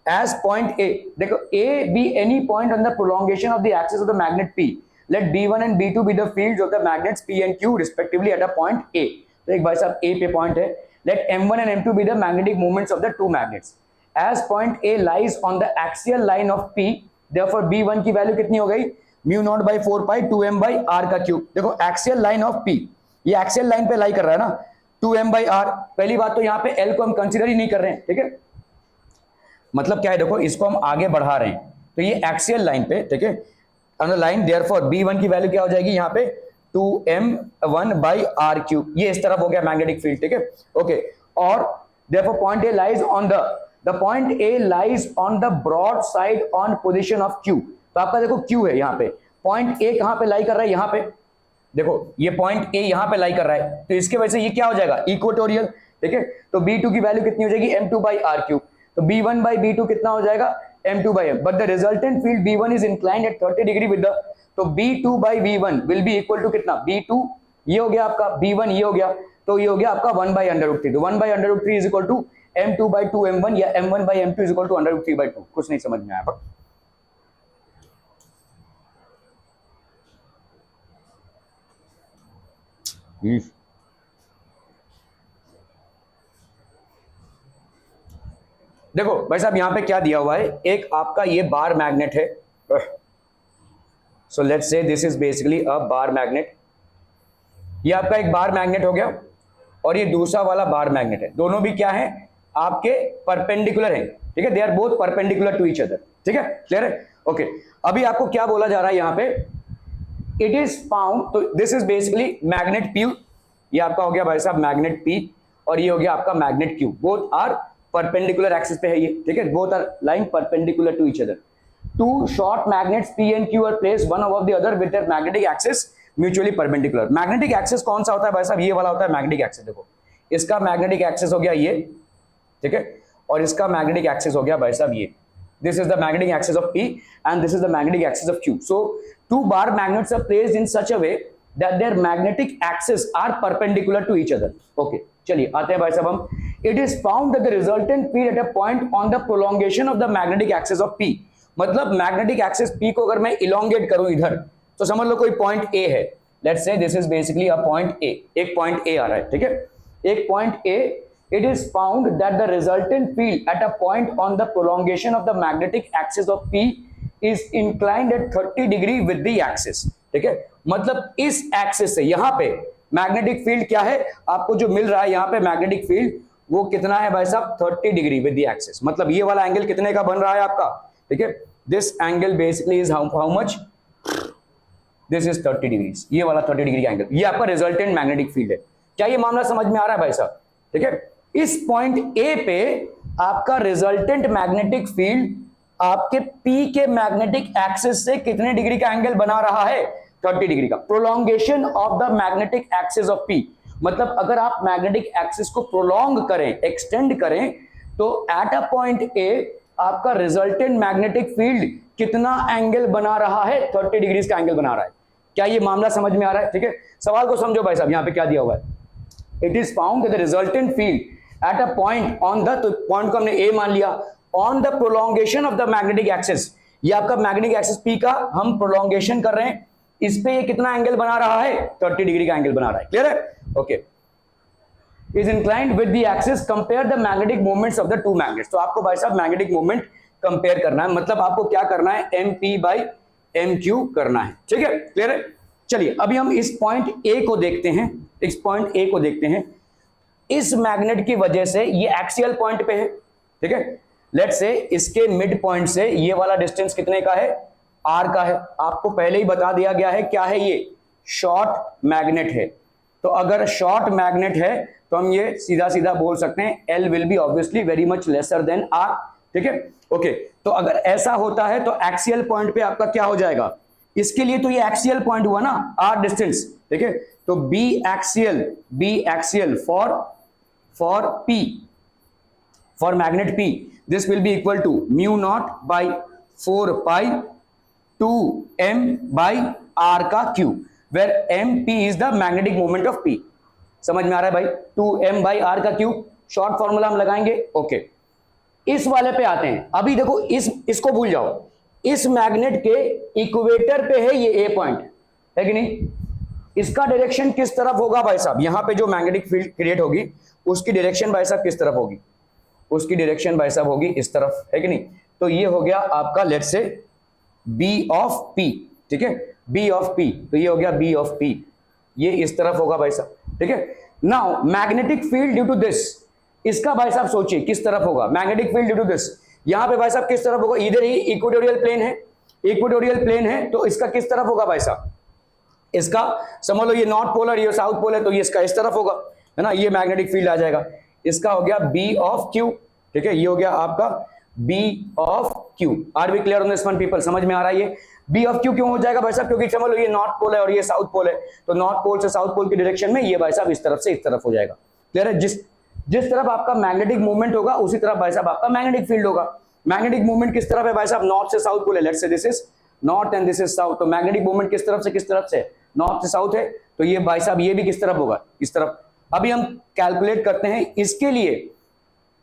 एज पॉइंट ए, देखो a be any point on the prolongation of the axis of the magnet p, let B1 and B2 be the fields of the magnets p and q respectively at a point a। तो एक भाई साहब a पे point है, let M1 and M2 be the magnetic moments of the two magnets। as point A lies on the axial line of P, therefore B1 की value कितनी हो गई? Mu naught by 4 pi 2m by r का cube. देखो axial line of P, ये axial line पे लाई कर रहा है ना, 2m बाई r। पहली बात तो यहाँ पे L को हम कंसीडर ही नहीं कर रहे हैं, ठीक है, मतलब क्या है, देखो इसको हम आगे बढ़ा रहे हैं, तो ये एक्सियल लाइन पे, ठीक है, on the line, therefore B1 की वैल्यू क्या हो जाएगी यहाँ पे? 2m1 by r cube. ये इस तरफ हो गया मैग्नेटिक फील्ड, ठीक है, ओके। और therefore point A lies on the point A lies on the broad side on position of q। तो आपका देखो q है यहाँ पे, पॉइंट ए कहाँ पे लाई कर रहा है? यहाँ पे देखो, ये पॉइंट ए यहाँ पे लाई कर रहा है, तो इसके वजह से ये क्या हो जाएगा? इक्वेटोरियल, ठीक है। तो B2 की वैल्यू कितनी हो जाएगी? m2 by r cube. तो B1 बाई B2 कितना हो जाएगा? m2 by m, but the resultant field B1 is inclined at 30 degree with the, तो B2 by V1 will be equal to कितना? B2 ये हो गया आपका, B1 ये हो गया, तो ये हो गया आपका 1 बाई √3। तो 1 by √3 is equal to m2 by 2m1 या m1 by m2 is equal to √3 by 2। कुछ नहीं समझ में आया पर देखो भाई साहब यहाँ पे क्या दिया हुआ है, एक आपका ये बार मैग्नेट है, so let's say this is basically a bar magnet. ये आपका एक बार मैग्नेट हो गया और ये दूसरा वाला बार मैग्नेट है, दोनों भी क्या है? आपके परपेंडिकुलर हैं, ठीक है, they are both perpendicular to each other, ठीक है, क्लियर है, ओके। अभी आपको क्या बोला जा रहा है यहाँ पे? इट इज फाउंड, तो this is basically magnet P, ये आपका हो गया भाई साहब मैग्नेट P, और ये हो गया आपका magnet Q, both are perpendicular axis पे है ये, ठीक है, both are lying perpendicular to each other. Two short magnets P and Q are placed one above the other with their magnetic axis mutually perpendicular. Magnetic axis कौन सा होता है भाई साहब? ये वाला होता है मैग्नेटिक एक्सिस। देखो इसका मैग्नेटिक एक्सिस हो गया ये, ठीक है, और इसका मैग्नेटिक एक्सिस हो गया भाई साहब ये। This is the magnetic axis of P and this is the magnetic axis of Q. So two bar magnets are placed in such a way that their magnetic axes are perpendicular to each other. Okay, चलिए आते हैं भाई साहब हम। It is found that the resultant field at a point on the prolongation of the magnetic axis of P, मतलब magnetic axis P को अगर मैं elongate करूं इधर, तो समझ लो कोई point A है, let's say this is basically a point A, एक point A आ रहा है, ठीक है, एक point A। It is found that the resultant field at a point on the prolongation of the magnetic axis of P is inclined at 30 degree with the axis, ठीक है, मतलब इस एक्सिस से यहाँ पे मैग्नेटिक फील्ड क्या है आपको जो मिल रहा है यहाँ पे मैग्नेटिक फील्ड, वो कितना है भाई साहब? 30 डिग्री विद द एक्सिस, मतलब ये वाला एंगल कितने का बन रहा है आपका, ठीक है, this angle basically is how much, this is 30 degrees, ये वाला 30 डिग्री का एंगल, ये आपका रिजल्टेंट मैग्नेटिक फील्ड है। क्या ये मामला समझ में आ रहा है भाई साहब? ठीक है, इस पॉइंट ए पे आपका रिजल्टेंट मैग्नेटिक फील्ड आपके पी के मैग्नेटिक एक्सिस से कितने डिग्री का एंगल बना रहा है? 30 डिग्री का। Prolongation of the magnetic axis of P, मतलब अगर आप मैग्नेटिक एक्सिस को प्रोलॉन्ग करें, एक्सटेंड करें, तो एट अ पॉइंट ए आपका रिजल्टेंट मैग्नेटिक फील्ड कितना एंगल बना रहा है? 30 डिग्री का एंगल बना रहा है। क्या ये मामला समझ में आ रहा है? ठीक है, सवाल को समझो भाई साहब, यहां पे क्या दिया हुआ है, it is found that the resultant field at a point on the, तो पॉइंट को हमने ए मान लिया, on the prolongation of the magnetic axis, ये आपका मैग्नेटिक एक्सिस पी का हम प्रोलॉन्गेशन कर रहे हैं, इस पे ये कितना एंगल बना रहा है? 30 डिग्री का एंगल बना रहा है। क्लियर है? Okay, is inclined with the axis, compare the magnetic moments of the two magnets। तो आपको भाई साहब मैग्नेटिक मोमेंट कंपेयर करना है, मतलब आपको क्या करना है? mp by mq करना है। ठीक है, क्लियर है? चलिए अभी हम इस पॉइंट ए को देखते हैं, इस पॉइंट ए को देखते हैं। इस मैग्नेट की वजह से ये एक्सियल पॉइंट पे है, ठीक है। लेट्स से इसके मिड पॉइंट से ये वाला डिस्टेंस कितने का है, आर का है। आपको पहले ही बता दिया गया है क्या है, ये शॉर्ट मैग्नेट है। तो अगर शॉर्ट मैग्नेट है तो हम ये सीधा सीधा बोल सकते हैं L will be obviously very much lesser than R, ठीक है। ओके, तो अगर ऐसा होता है तो एक्सियल पॉइंट पे आपका क्या हो जाएगा, इसके लिए तो ये एक्सियल पॉइंट हुआ ना, आर डिस्टेंस, ठीक है। तो B axial for P, for magnet P, this will be equal to mu not by 4 pi 2m by r का cube, where mp is the magnetic moment of p। समझ में आ रहा है भाई, 2m बाई r का cube, short formula हम लगाएंगे। ओके, इस वाले पे आते हैं। अभी देखो इसको भूल जाओ, इस मैग्नेट के इक्वेटर पे है ये ए पॉइंट, है कि नहीं। इसका डायरेक्शन किस तरफ होगा भाई साहब, यहां पे जो मैग्नेटिक फील्ड क्रिएट होगी उसकी डायरेक्शन भाई साहब किस तरफ होगी, उसकी डायरेक्शन भाई साहब होगी इस तरफ, है कि नहीं। तो ये हो गया आपका let's say B of P, ठीक है, बी ऑफ पी, तो ये हो गया बी ऑफ पी, ये इस तरफ होगा भाई साहब, ठीक है। Now magnetic field due to this, इसका भाई साहब सोचिए किस तरफ होगा magnetic field due to this, यहां पे भाई साहब किस तरफ होगा, इधर ही इक्वेटोरियल प्लेन है, इक्वेटोरियल प्लेन है तो इसका किस तरफ होगा भाई साहब, इसका समझ लो ये नॉर्थ पोल और ये साउथ पोल है तो ये इसका इस तरफ होगा, है ना, ये मैग्नेटिक फील्ड आ जाएगा। इसका हो गया बी ऑफ क्यू, ठीक है, ये हो गया आपका B of Q. Are we clear on this one people, समझ में आ रहा है ये बी ऑफ क्यू क्यों हो जाएगा भाई साहब, क्योंकि समझ लो ये नॉर्थ पोल है और ये साउथ पोल है, तो नॉर्थ पोल से साउथ पोल की डायरेक्शन में ये भाई साहब इस तरफ से इस तरफ हो जाएगा। क्लियर है, जिस तरफ आपका मैग्नेटिक मूवमेंट होगा उसी तरफ भाई साहब आपका मैग्नेटिक फील्ड होगा। मैग्नेटिक मूवमेंट किस तरफ है भाई साहब, नॉर्थ से साउथ पोल है, let's say this is north and this is south, तो मैग्नेटिक मूवमेंट किस तरफ से नॉर्थ से साउथ है, तो ये भाई साहब ये भी किस तरफ होगा, इस तरफ। अभी हम कैलकुलेट करते हैं इसके लिए,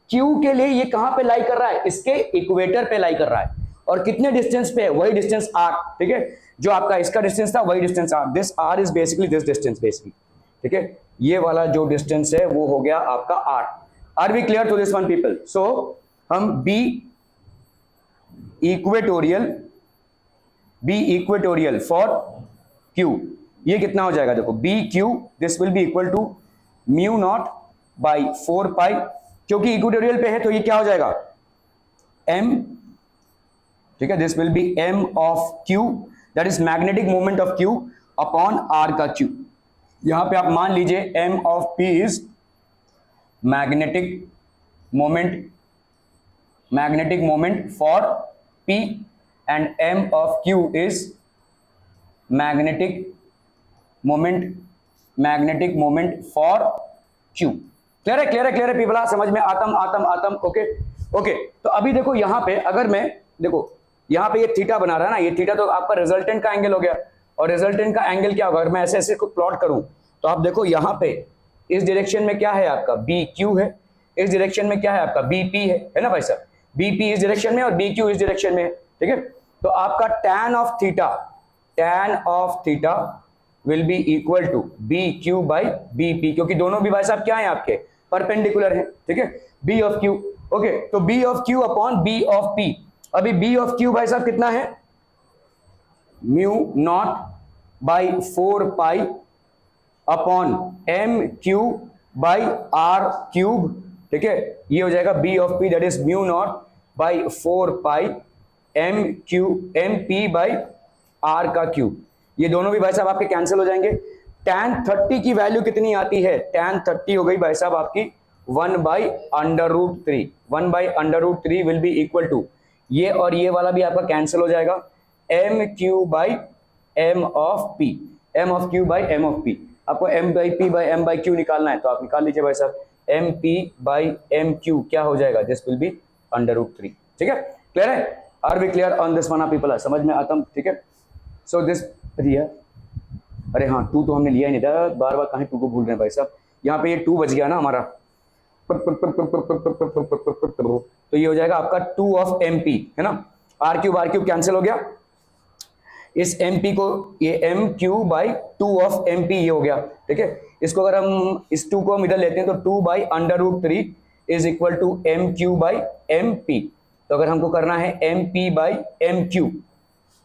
क्यू के लिए ये कहां पे लाई कर रहा है, इसके इक्वेटर पे लाई कर रहा है, और कितने डिस्टेंस पे है, वही डिस्टेंस आर, ठीक है, जो आपका इसका डिस्टेंस था वही distance R, this R is basically this distance basically, ठीक है, ये वाला जो डिस्टेंस है वो हो गया आपका R. Are we clear to this one people. So हम बी इक्वेटोरियल फॉर क्यू, ये कितना हो जाएगा देखो, B Q this will be equal to mu not by 4 pi, क्योंकि इक्वेटोरियल पे है तो ये क्या हो जाएगा m, ठीक है, this will B m of q, that is magnetic moment of q upon r का q। यहां पे आप मान लीजिए m of p is magnetic moment for p and m of q is magnetic moment for q। Clear है people, समझ में आतम। Okay, तो अभी देखो यहां पे अगर मैं देखो यहां पे ये थीटा बना रहा है ना, ये थीटा तो आपका रिजल्टेंट का एंगल हो गया, और रिजल्टेंट का एंगल क्या होगा, अगर मैं ऐसे ऐसे को प्लॉट करूं तो आप देखो यहां पे इस डायरेक्शन में क्या है आपका बी क्यू है, इस डायरेक्शन में क्या है आपका बी पी है ना भाई साहब, बी पी इस डायरेक्शन में और बी क्यू इस डायरेक्शन में है, ठीक है। तो आपका tan of theta will be equal to B Q by B P, क्योंकि दोनों भी भाई साहब क्या है आपके परपेंडिकुलर है, ठीक है, बी ऑफ क्यू। ओके, तो B of Q upon B of P, अभी बी ऑफ क्यू भाई साहब कितना है, mu not by 4 pi upon M Q by R cube, ठीक है, ये हो जाएगा B of P that is mu not by 4 pi M P by R का क्यूब। ये दोनों भी भाई साहब आपके कैंसिल हो जाएंगे। tan 30 की वैल्यू कितनी आती है, tan 30 हो गई भाई साहब आपकी 1 by under root 3, 1 by under root 3 will be equal to, ये और ये वाला भी आपका कैंसिल हो जाएगा, M Q by M of P, M of Q by M of P. आपको M by P by M by Q निकालना है तो आप निकाल लीजिए भाई साहब, M P by M Q क्या हो जाएगा, this will be under root 3, ठीक है। क्लियर है, are we clear on this one people, समझ में आता, ठीक है। सो दिस अरे हाँ 2 तो हमने लिया ही नहीं था, बार बार कहीं 2 को भूल रहे हैं भाई साहब, यहाँ पे ये 2 बच गया ना हमारा, तो ये हो जाएगा आपका 2 ऑफ एम पी, है ना, आर क्यूब कैंसिल हो गया, इस एम पी को ये M Q by 2 of M P ये हो गया, ठीक है। इसको अगर हम इस 2 को हम इधर लेते हैं तो 2 by under root 3 is equal to M Q by M P, तो अगर हमको करना है M P by M Q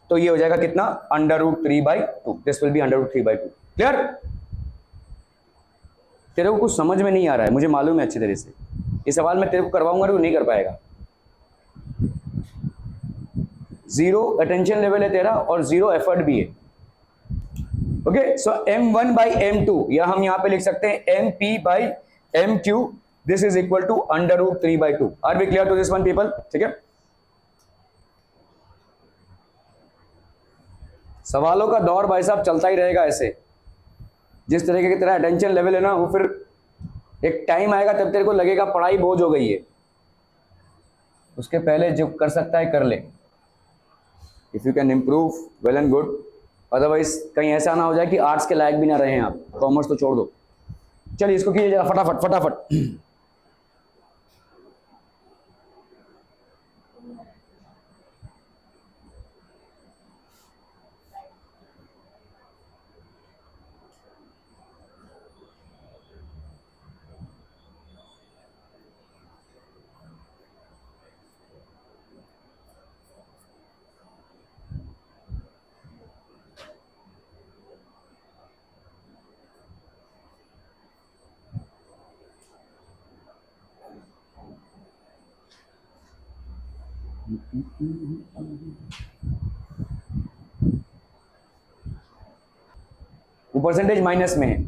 तो ये हो जाएगा कितना, under root 3 by 2, this will be under root 3 by 2। Clear, तेरे को कुछ समझ में नहीं आ रहा है, मुझे मालूम है अच्छी तरह से। ये सवाल मैं तेरे को करवाऊंगा तो नहीं कर पाएगा। 0 अटेंशन लेवल है तेरा और 0 एफर्ट भी है। ओके, सो m1/m2 या हम यहां पे लिख सकते हैं mp/m3, this is equal to √3/2। Are we clear to this one people? ठीक है, सवालों का दौर भाई साहब चलता ही रहेगा ऐसे। जिस तरीके की तेरा अटेंशन लेवल है ना, वो फिर एक टाइम आएगा तब तेरे को लगेगा पढ़ाई बोझ हो गई है। उसके पहले जो कर सकता है कर ले। If you can improve well and good, otherwise कहीं ऐसा ना हो जाए कि आर्ट्स के लायक भी ना रहे आप, कॉमर्स तो छोड़ दो। चलिए इसको कीजिए जरा फटाफट फटाफट। वो परसेंटेज माइनस में है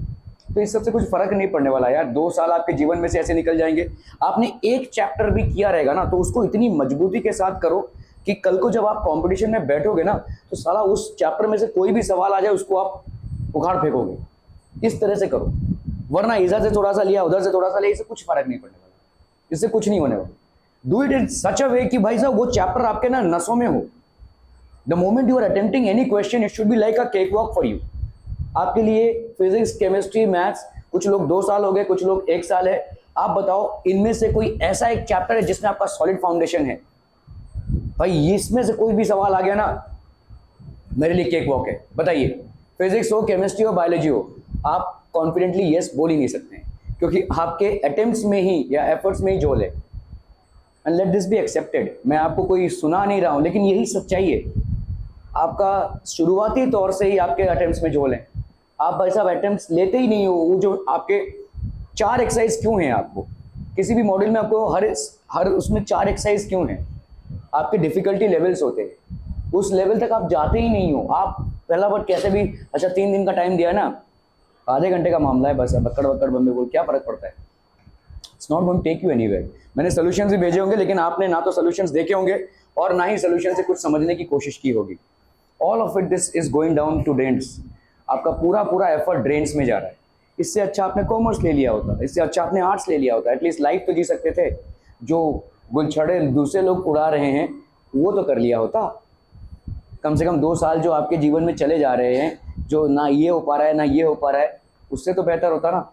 तो इस सबसे कुछ फर्क नहीं पड़ने वाला यार। 2 साल आपके जीवन में से ऐसे निकल जाएंगे। आपने एक चैप्टर भी किया रहेगा ना, तो उसको इतनी मजबूती के साथ करो कि कल को जब आप कंपटीशन में बैठोगे ना, तो साला उस चैप्टर में से कोई भी सवाल आ जाए उसको आप उखाड़ फेंकोगे। इस तरह से करो, वरना इधर से थोड़ा सा लिया उधर से थोड़ा सा लिया, इससे कुछ फर्क नहीं पड़ने वाला, इससे कुछ नहीं होने वाला। डू इट इन सच अ वे कि भाई साहब वो चैप्टर आपके ना नसों में हो। The moment you are attempting any question, it should be like a cake walk for you. आपके लिए फिजिक्स, केमिस्ट्री, मैथ्स, कुछ लोग 2 साल हो गए, कुछ लोग 1 साल है। आप बताओ इनमें से कोई ऐसा एक चैप्टर है जिसमें आपका सॉलिड फाउंडेशन है? भाई इसमें से कोई भी सवाल आ गया ना, मेरे लिए केक वॉक है। बताइए, फिजिक्स हो, केमिस्ट्री हो, बायोलॉजी हो, आप कॉन्फिडेंटली यस बोल ही नहीं सकते हैं, क्योंकि आपके अटेम्प्ट्स में ही या एफर्ट्स में ही झोल है। And let this be accepted. मैं आपको कोई सुना नहीं रहा हूं, लेकिन यही सच्चाई है। आपका शुरुआती तौर से ही आपके अटेम्प्ट्स में झोल है। आप भाई साहब अटेम्प्ट्स लेते ही नहीं हो। वो जो आपके 4 एक्सरसाइज क्यों हैं आपको किसी भी मॉड्यूल में, आपको हर उसमें 4 एक्सरसाइज क्यों हैं? आपके डिफिकल्टी लेवल्स होते हैं, उस लेवल तक आप जाते ही नहीं हो। आप पहला बार कैसे भी, अच्छा 3 दिन का टाइम दिया ना, आधे घंटे का मामला है बस, बक्कड़ बक्कड़ बम्बे बोल, क्या फर्क पड़ता है? It's not going to take you anywhere. मैंने सोल्यूशंस भी भेजे होंगे, लेकिन आपने ना तो सोल्यूशंस देखे होंगे और ना ही सोल्यूशन से कुछ समझने की कोशिश की होगी। All of it this is going down to drains. आपका पूरा एफर्ट ड्रेन्स में जा रहा है। इससे अच्छा आपने कॉमर्स ले लिया होता, इससे अच्छा आपने आर्ट्स ले लिया होता, एटलीस्ट लाइफ तो जी सकते थे। जो गुलछड़े दूसरे लोग उड़ा रहे हैं वो तो कर लिया होता। कम से कम 2 साल जो आपके जीवन में चले जा रहे हैं, जो ना ये हो पा रहा है ना ये हो पा रहा है, उससे तो बेहतर होता ना।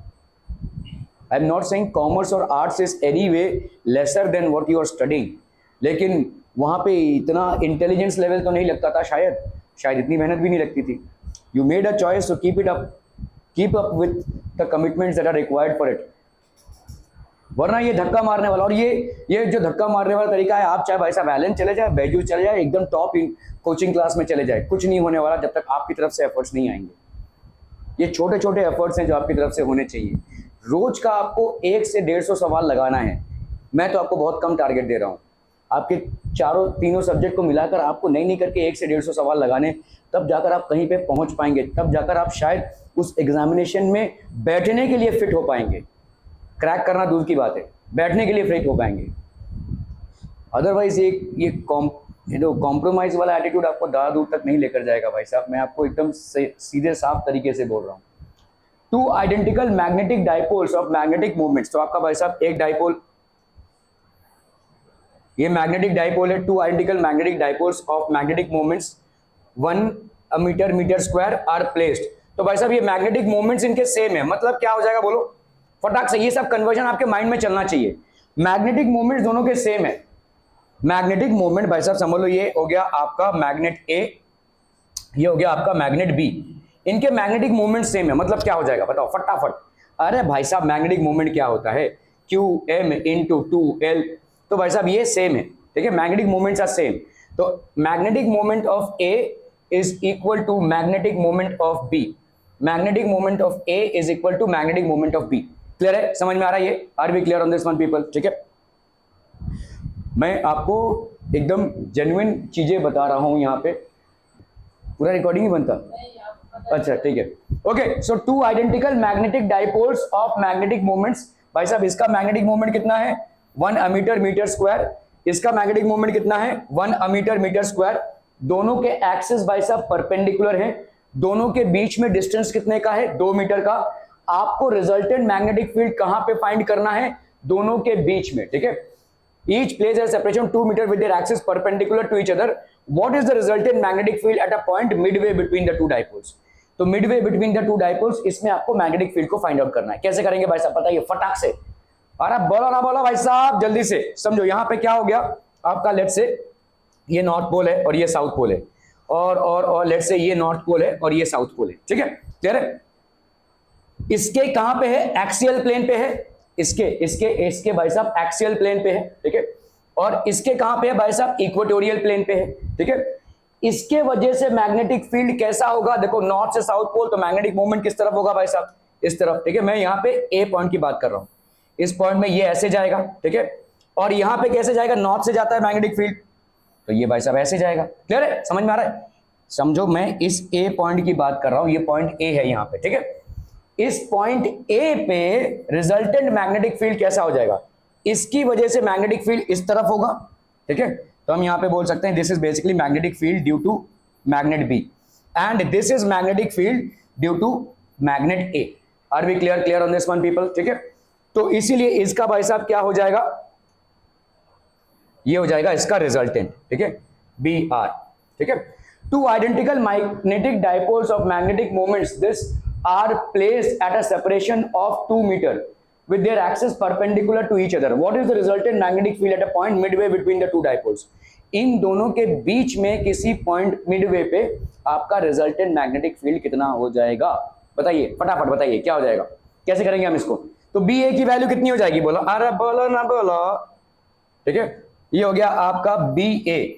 I am not saying commerce और arts is any way lesser than what you are studying, लेकिन वहाँ पे इतना इंटेलिजेंस लेवल तो नहीं लगता था, शायद इतनी मेहनत भी नहीं लगती थी। You made a choice to keep up with the commitments that are required for it. वरना ये धक्का मारने वाला, और ये जो धक्का मारने वाला तरीका है, आप चाहे भाई साहब एलन चले जाए, बैजू चले जाए, एकदम टॉप कोचिंग क्लास में चले जाए, कुछ नहीं होने वाला जब तक आपकी तरफ से एफर्ट्स नहीं आएंगे। ये छोटे छोटे एफर्ट्स हैं जो आपकी तरफ से होने चाहिए। रोज का आपको 1 से 150 सवाल लगाना है। मैं तो आपको बहुत कम टारगेट दे रहा हूँ। आपके तीनों सब्जेक्ट को मिलाकर आपको नहीं करके 1 से 150 सवाल लगाने, तब जाकर आप कहीं पे पहुंच पाएंगे, तब जाकर आप शायद उस एग्जामिनेशन में बैठने के लिए फिट हो पाएंगे। क्रैक करना दूर की बात है, बैठने के लिए फिट हो पाएंगे। अदरवाइज ये कॉम्प्रोमाइज वाला एटीट्यूड आपको ज़्यादा दूर तक नहीं लेकर जाएगा भाई साहब। मैं आपको एकदम सीधे साफ तरीके से बोल रहा हूँ। 2 identical magnetic dipoles of magnetic movements. तो आपका भाई साहब एक डाइपोल, ये मैग्नेटिक डाइपोल है। 2 identical magnetic dipoles of magnetic moments 1 metre square are placed. तो भाई साहब ये मैग्नेटिक मोमेंट्स इनके सेम है, मतलब क्या हो जाएगा बोलो फटाक से। ये सब कन्वर्जन आपके माइंड में चलना चाहिए। मैग्नेटिक मोमेंट्स दोनों के सेम है। मैग्नेटिक मोमेंट भाई साहब समझ लो, ये हो गया आपका मैग्नेट ए, ये हो गया आपका मैग्नेट बी। इनके मैग्नेटिक मोमेंट सेम है, मतलब क्या हो जाएगा बताओ फटाफट। अरे भाई साहब मैग्नेटिक मोमेंट क्या होता है? QM × 2L। तो भाई साहब ये सेम है, ठीक है, मैग्नेटिक मोमेंट्स आर सेम। तो magnetic moment of A is equal to magnetic moment of B। Magnetic moment of A is equal to magnetic moment of B। Clear है, समझ में आ रहा है ये? Are we clear on this one people? ठीक है, मैं आपको एकदम जेन्युइन चीजें बता रहा हूं यहाँ पे, पूरा रिकॉर्डिंग ही बनता। अच्छा ठीक है, okay. So two identical magnetic dipoles of magnetic moments, भाई साहब इसका मैग्नेटिक मोमेंट कितना है 1 अमीटर मीटर स्क्वायर, इसका मैग्नेटिक मोमेंट कितना है 1 अमीटर मीटर स्क्वायर, दोनों के एक्सिस भाई साहब परपेंडिकुलर हैं, दोनों के बीच में डिस्टेंस कितने का है 2 मीटर का। आपको रिजल्टेंट मैग्नेटिक फील्ड कहां पे फाइंड करना है, दोनों के बीच में, ठीक है। Each place has separation 2 meter with their axis perpendicular to each other. What is the resultant magnetic field at a point midway between the two dipoles? तो midway between the two dipoles इसमें आपको magnetic field को find out करना है। कैसे करेंगे भाई साहब बताइए फटाक से? अरे बोलो ना बोलो भाई साहब, जल्दी से समझो। यहाँ पे क्या हो गया आपका, लेट से ये नॉर्थ पोल है और ये साउथ पोल है, और लेट से ये नॉर्थ पोल है और ये साउथ पोल है, ठीक है, क्लियर है? इसके कहां पे है, एक्सियल प्लेन पे है, इसके भाई साहब एक्सियल प्लेन पे है, ठीक है, और इसके कहां पे है भाई साहब इक्वेटोरियल प्लेन पे है, ठीक है। इसके वजह से मैग्नेटिक फील्ड कैसा होगा, देखो नॉर्थ से साउथ पोल, तो मैग्नेटिक मूवमेंट किस तरफ होगा भाई साहब, इस तरफ, ठीक है। मैं यहाँ पे ए पॉइंट की बात कर रहा हूं, इस पॉइंट में ये ऐसे जाएगा, ठीक है, और यहाँ पे कैसे जाएगा, नॉर्थ से जाता है मैग्नेटिक फील्ड, तो ये भाई साहब ऐसे जाएगा। क्लियर है, समझ में आ रहा है? समझो मैं इस ए पॉइंट की बात कर रहा हूं, ये पॉइंट ए है यहाँ पे, ठीक है। इस पॉइंट ए पे रिजल्टेंट मैग्नेटिक फील्ड कैसा हो जाएगा, इसकी वजह से मैग्नेटिक फील्ड इस तरफ होगा, ठीक है। तो हम यहां पे बोल सकते हैं this is basically magnetic field due to magnet B and this is magnetic field due to magnet A. Are we clear on this one people? ठीक है, तो इसीलिए इसका भाई साहब क्या हो जाएगा, ये हो जाएगा इसका रिजल्टेंट, ठीक है, बी आर, ठीक है। Two identical magnetic dipoles of magnetic moments this are placed at a separation of 2 meter with their axis perpendicular to each other. What is the resultant magnetic field at a point midway between the two dipoles? इन दोनों के बीच में किसी point Midway पे आपका resultant magnetic field कितना हो जाएगा, बताइए फटाफट बताइए क्या हो जाएगा, कैसे करेंगे हम इसको? तो बी ए की वैल्यू कितनी हो जाएगी, बोलो, अरे बोलो ना बोलो, ठीक है। ये हो गया आपका बी ए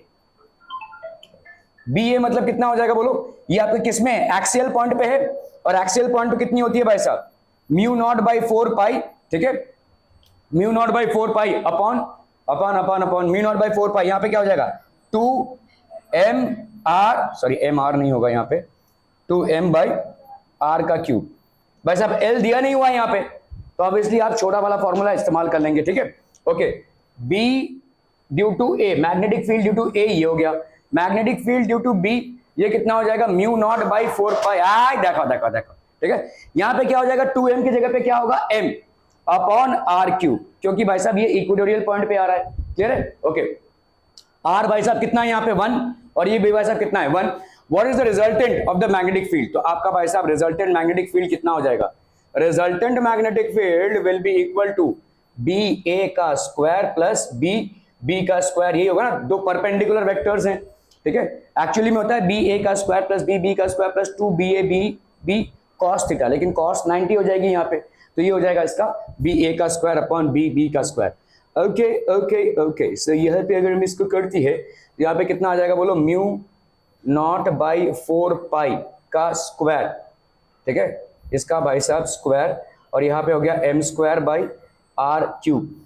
मतलब कितना हो जाएगा बोलो, ये आपके किसमें एक्सियल पॉइंट पे है, और एक्सियल पॉइंट पे कितनी होती है भाई साहब, म्यू नॉट बाई 4 पाई, ठीक है, mu not by 4 pi upon mu not by 4 pi, यहां पे क्या हो जाएगा 2 M R, sorry M R नहीं होगा यहाँ पे, 2 एम बाई आर का क्यूब। भाई साहब एल दिया नहीं हुआ यहाँ पे, तो ऑब्वियसली आप छोटा वाला फॉर्मूला इस्तेमाल कर लेंगे, ठीक है, okay. B due to A, magnetic field due to A ये हो गया, magnetic field due to B ये कितना हो जाएगा, म्यू नॉट बाई 4 पाई, देखो, ठीक है। यहां पे क्या हो जाएगा 2m की जगह पे क्या होगा m अपॉन आर क्यूब, क्योंकि भाई साहब ये इक्वेटोरियल पॉइंट पे आ रहा है, क्लियर है, ओके। r भाई साहब कितना है यहाँ पे 1, और ये भी भाई साहब कितना है 1। What is the resultant of the magnetic field, तो आपका भाई साहब रिजल्टेंट मैग्नेटिक फील्ड कितना हो जाएगा, resultant magnetic field will be equal to B A का स्क्वायर प्लस बी का स्क्वायर, यही होगा ना, दो परपेंडिकुलर वेक्टर्स हैं, ठीक है। एक्चुअली में होता है बी ए का स्क्वायर प्लस बी का square plus 2 B A B cos theta, लेकिन कॉस 90 हो जाएगी यहाँ पे, तो ये हो जाएगा इसका बी ए का स्क्वायर अपॉन बी का स्क्वायर, ओके। सो यहाँ पे अगर हम इसको करती है तो यहाँ पे कितना आ जाएगा बोलो, म्यू नॉट बाई 4 पाई का स्क्वायर, ठीक है, इसका भाई साहब स्क्वायर, और यहाँ पे हो गया M square by R cube,